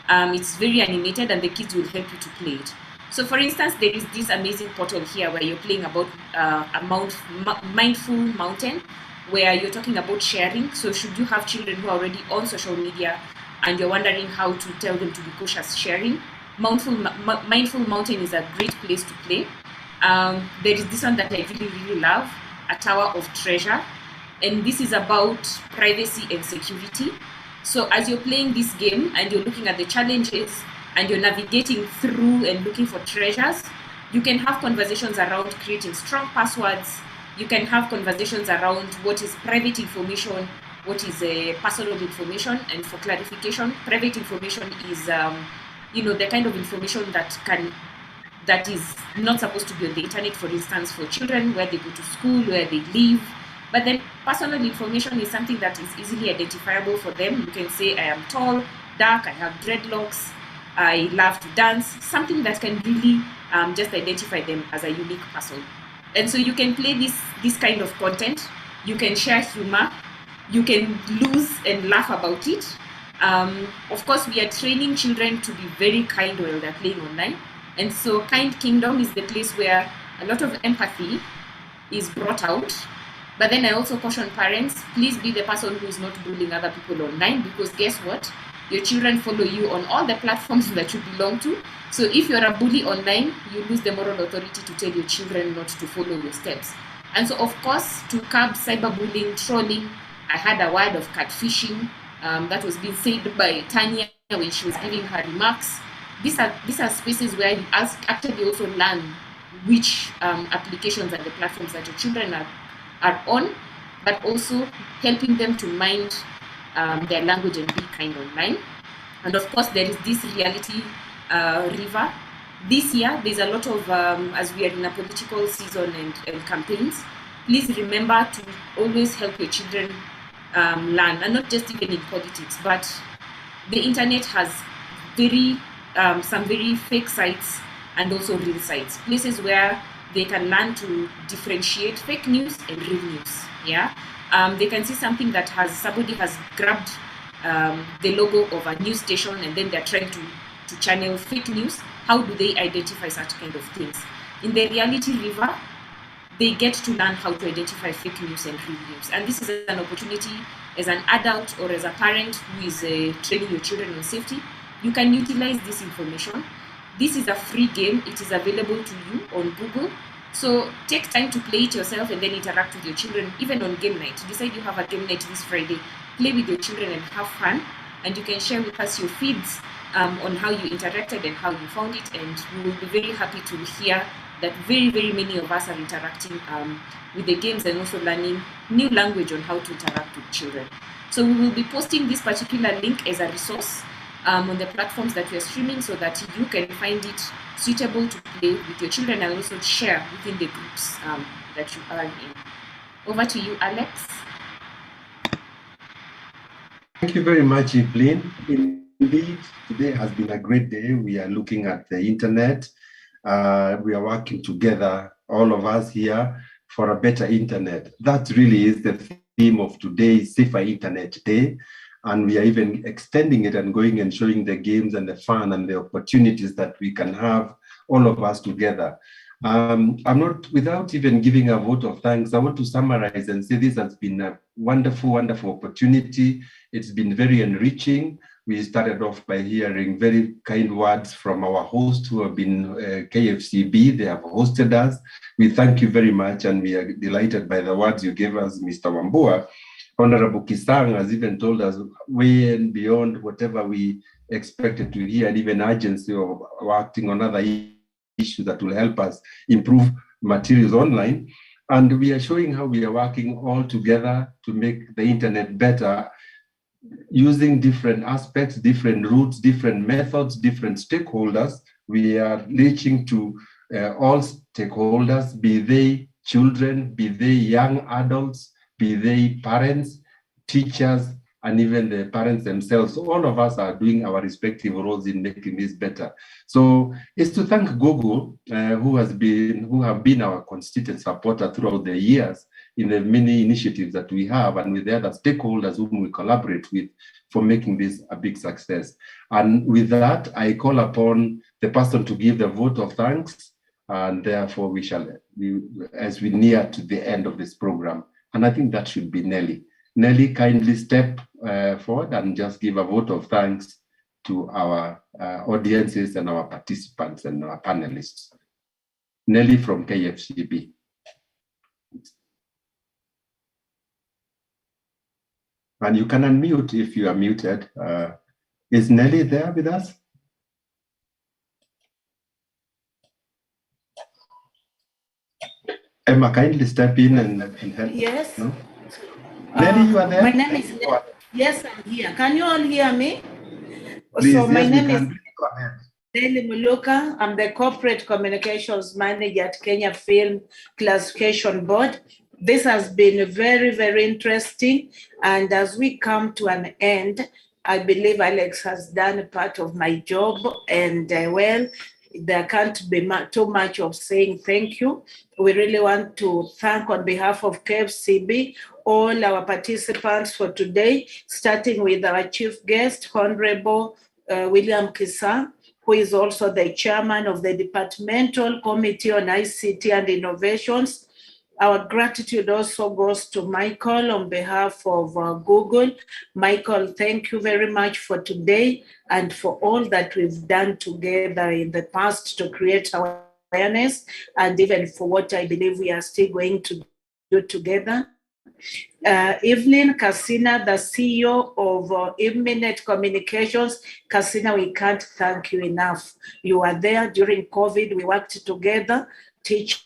It's very animated, and the kids will help you to play it. So for instance, there is this amazing portal here where you're playing about a mindful mountain, where you're talking about sharing. So should you have children who are already on social media and you're wondering how to tell them to be cautious sharing, Mindful Mountain is a great place to play. There is this one that I really, really love, A Tower of Treasure. And this is about privacy and security. So as you're playing this game and you're looking at the challenges and you're navigating through and looking for treasures, you can have conversations around creating strong passwords. You can have conversations around what is private information, what is personal information. And for clarification, private information is the kind of information that is not supposed to be on the internet, for instance, for children, where they go to school, where they live. But then personal information is something that is easily identifiable for them. You can say, I am tall, dark, I have dreadlocks, I love to dance, something that can really just identify them as a unique person. And so you can play this kind of content. You can share humor. You can lose and laugh about it. Of course, we are training children to be very kind while they're playing online. And so Kind Kingdom is the place where a lot of empathy is brought out. But then I also caution parents, please be the person who is not bullying other people online, because guess what? Your children follow you on all the platforms that you belong to. So if you're a bully online, you lose the moral authority to tell your children not to follow your steps. And so, of course, to curb cyberbullying, trolling, I had a word of catfishing that was being said by Tanya when she was giving her remarks. These are spaces where you actually also learn which applications and the platforms that your children are on, but also helping them to mind their language and be kind online. And of course, there is this reality river. This year, there's a lot of, as we are in a political season and campaigns, please remember to always help your children learn, and not just even in politics, but the internet has some very fake sites and also real sites, places where they can learn to differentiate fake news and real news. Yeah, they can see something that somebody has grabbed the logo of a news station, and then they're trying to channel fake news. How do they identify such kind of things? In the reality river, they get to learn how to identify fake news and real news. And this is an opportunity as an adult or as a parent who is training your children on safety. You can utilize this information. This is a free game. It is available to you on Google. So take time to play it yourself and then interact with your children, even on game night. Decide you have a game night this Friday. Play with your children and have fun. and you can share with us your feeds on how you interacted and how you found it, and we will be very happy to hear that very, very many of us are interacting with the games and also learning new language on how to interact with children. So we will be posting this particular link as a resource on the platforms that we are streaming, so that you can find it suitable to play with your children and also share within the groups that you are in. Over to you, Alex. Thank you very much, Evelyn. Indeed, today has been a great day. We are looking at the internet. We are working together, all of us here, for a better internet. That really is the theme of today's Safer Internet Day. And we are even extending it and going and showing the games and the fun and the opportunities that we can have, all of us together. I'm not, without even giving a vote of thanks, I want to summarize and say this has been a wonderful, wonderful opportunity. It's been very enriching. We started off by hearing very kind words from our hosts who have been KFCB. They have hosted us. We thank you very much, and we are delighted by the words you gave us, Mr. Wambua. Honorable Kisang has even told us way and beyond whatever we expected to hear, and even urgency of acting on other issues that will help us improve materials online. And we are showing how we are working all together to make the internet better, using different aspects, different routes, different methods, different stakeholders. We are reaching to all stakeholders, be they children, be they young adults, be they parents, teachers, and even the parents themselves. So all of us are doing our respective roles in making this better. So it's to thank Google, who have been our consistent supporter throughout the years in the many initiatives that we have, and with the other stakeholders whom we collaborate with for making this a big success. And with that, I call upon the person to give the vote of thanks, and therefore we shall, as we near to the end of this program. And I think that should be Nelly. Nelly, kindly step forward and just give a vote of thanks to our audiences and our participants and our panelists. Nelly from KFCB. And you can unmute if you are muted. Is Nelly there with us? Emma, kindly step in and help. Yes. No? Nelly, you are there? My name is Nelly. Yes, I'm here. Can you all hear me? Please, so my yes, name is Go ahead. Nelly Muluka. I'm the Corporate Communications Manager at Kenya Film Classification Board. This has been very, very interesting. And as we come to an end, I believe Alex has done a part of my job. And well, there can't be too much of saying thank you. We really want to thank on behalf of KFCB all our participants for today, starting with our chief guest, Honorable William Kisa, who is also the chairman of the Departmental Committee on ICT and Innovations. Our gratitude also goes to Michael on behalf of Google. Michael, thank you very much for today and for all that we've done together in the past to create awareness, and even for what I believe we are still going to do together. Evelyn Kasina, the CEO of Imminent Communications. Kasina, we can't thank you enough. You were there during COVID. We worked together, teaching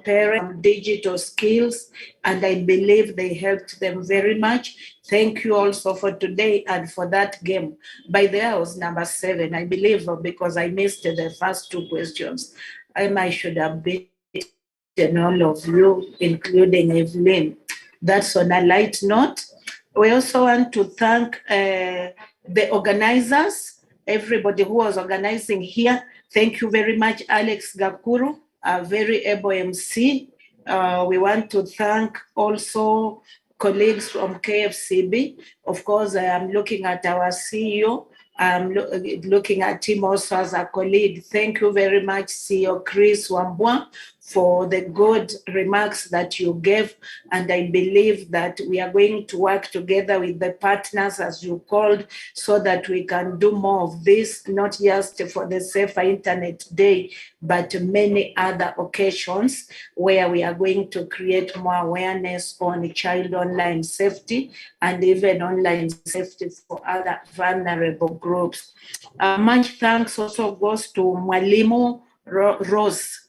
parents digital skills, and I believe they helped them very much. Thank you also for today and for that game. By the way, I was number 7, I believe, because I missed the first 2 questions. I should have beaten all of you, including Evelyn. That's on a light note. We also want to thank the organizers, everybody who was organizing here. Thank you very much, Alex Gakuru, a very able MC. We want to thank also colleagues from KFCB. Of course, I am looking at our CEO. I'm looking at him also as a colleague. Thank you very much, CEO Chris Wambua, for the good remarks that you gave. And I believe that we are going to work together with the partners, as you called, so that we can do more of this, not just for the Safer Internet Day, but many other occasions where we are going to create more awareness on child online safety and even online safety for other vulnerable groups. Much thanks also goes to Mwalimu Rose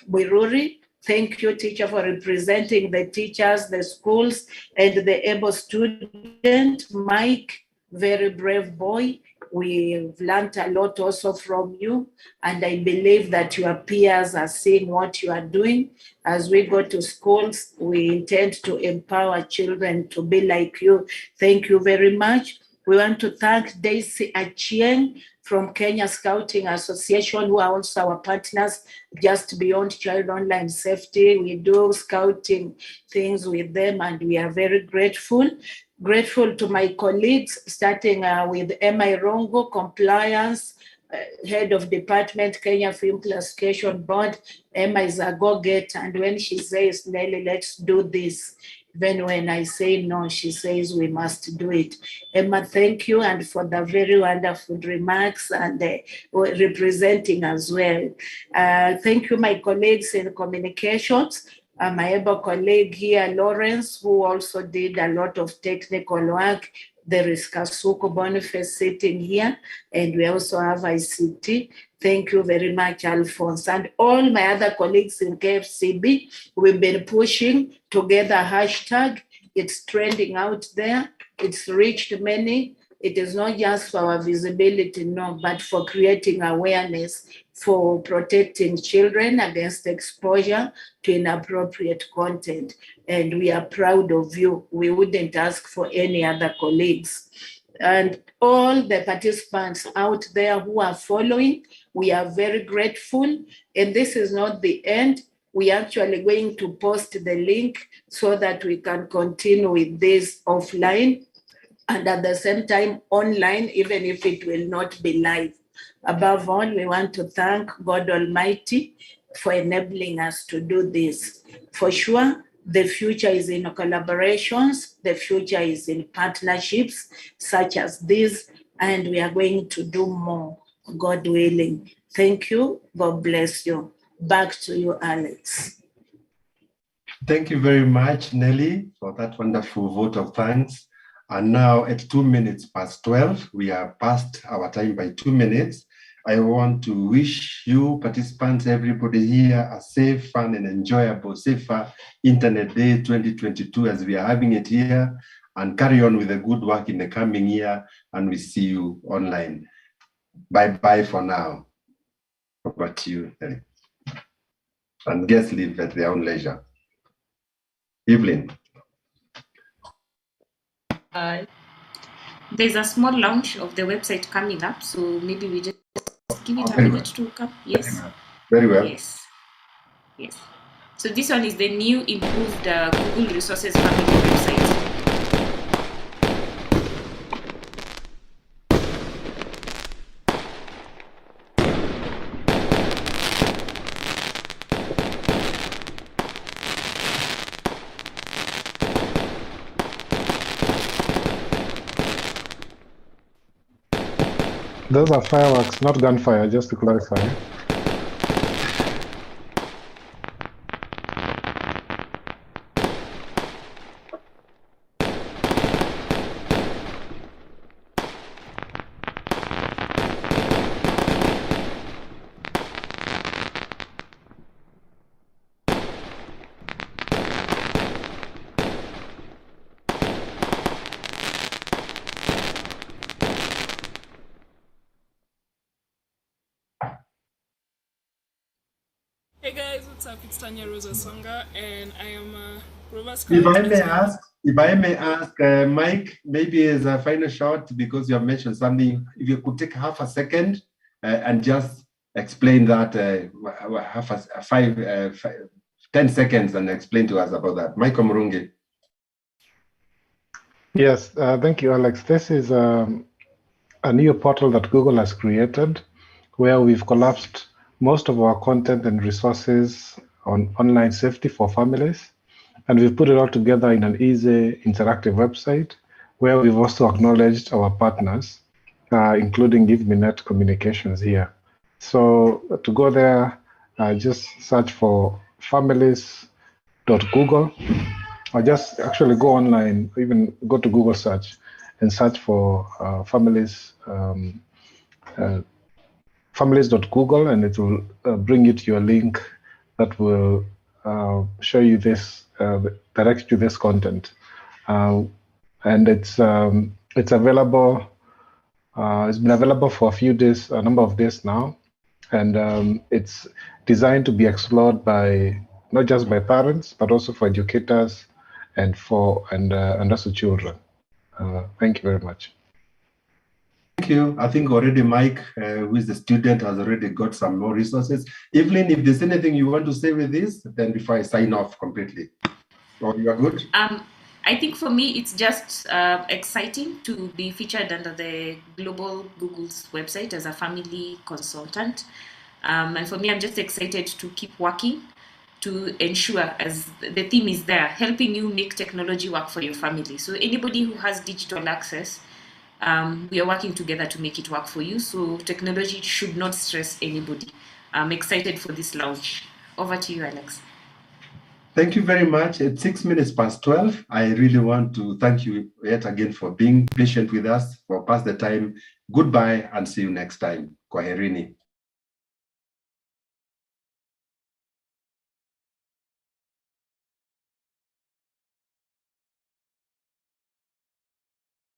Wiruri. Thank you, teacher, for representing the teachers, the schools, and the able student. Mike, very brave boy. We've learned a lot also from you, and I believe that your peers are seeing what you are doing. As we go to schools, we intend to empower children to be like you. Thank you very much. We want to thank Daisy Ching from Kenya Scouting Association, who are also our partners just beyond child online safety. We do scouting things with them, and we are very grateful. Grateful to my colleagues, starting with Emma Rongo, compliance, head of department, Kenya Film Classification Board. Emma is a go-getter, and when she says, Nelly, let's do this, even when I say no, she says we must do it. Emma, thank you, and for the very wonderful remarks and representing as well. Thank you, my colleagues in communications. My able colleague here, Lawrence, who also did a lot of technical work. There is Kasuko Boniface sitting here, and we also have ICT. Thank you very much, Alphonse. And all my other colleagues in KFCB, we've been pushing together hashtag. It's trending out there. It's reached many. It is not just for our visibility, no, but for creating awareness, for protecting children against exposure to inappropriate content. And we are proud of you. We wouldn't ask for any other colleagues. And all the participants out there who are following, we are very grateful. And this is not the end. We are actually going to post the link so that we can continue with this offline and at the same time online, even if it will not be live. Above all, we want to thank God Almighty for enabling us to do this. For sure, the future is in collaborations, the future is in partnerships such as this, and we are going to do more, God willing. Thank you. God bless you. Back to you, Alex. Thank you very much, Nelly, for that wonderful vote of thanks. And now at 2 minutes past 12, we are past our time by 2 minutes. I want to wish you participants, everybody here, a safe, fun, and enjoyable Safer Internet Day 2022 as we are having it here, and carry on with the good work in the coming year, and we see you online. Bye-bye for now. Over to you, Nelly. And guests leave at their own leisure. Evelyn. There's a small launch of the website coming up, so maybe we just give it a minute to come. Yes. Very well. Yes. Yes. So this one is the new improved Google Resources Family website. Those are fireworks, not gunfire, just to clarify. Hey guys, what's up? It's Tanya Rosa Songa, and I am a Rover Scout. If I may ask, Mike, maybe as a final shot, because you have mentioned something, if you could take half a second and just explain that, 10 seconds, and explain to us about that. Mike Omurungi. Yes, thank you, Alex. This is a new portal that Google has created where we've collapsed most of our content and resources on online safety for families. And we've put it all together in an easy, interactive website where we've also acknowledged our partners, including GiveMeNet Communications here. So to go there, just search for families.google, or just actually go online, even go to Google search and search for families.google, and it will bring you to your link that will show you this, direct you to this content. And it's available, it's been available for a number of days now. And it's designed to be explored by, not just by parents, but also for educators and also children. Thank you very much. Thank you. I think already Mike, who is the student, has already got some more resources. Evelyn, if there's anything you want to say with this, then before I sign off completely. Or you are good? I think for me, it's just exciting to be featured under the Global Google's website as a family consultant. And for me, I'm just excited to keep working to ensure, as the theme is there, helping you make technology work for your family. So anybody who has digital access, we are working together to make it work for you. So technology should not stress anybody. I'm excited for this launch. Over to you, Alex. Thank you very much. At 12:06. I really want to thank you yet again for being patient with us for past the time. Goodbye and see you next time. Kwaherini.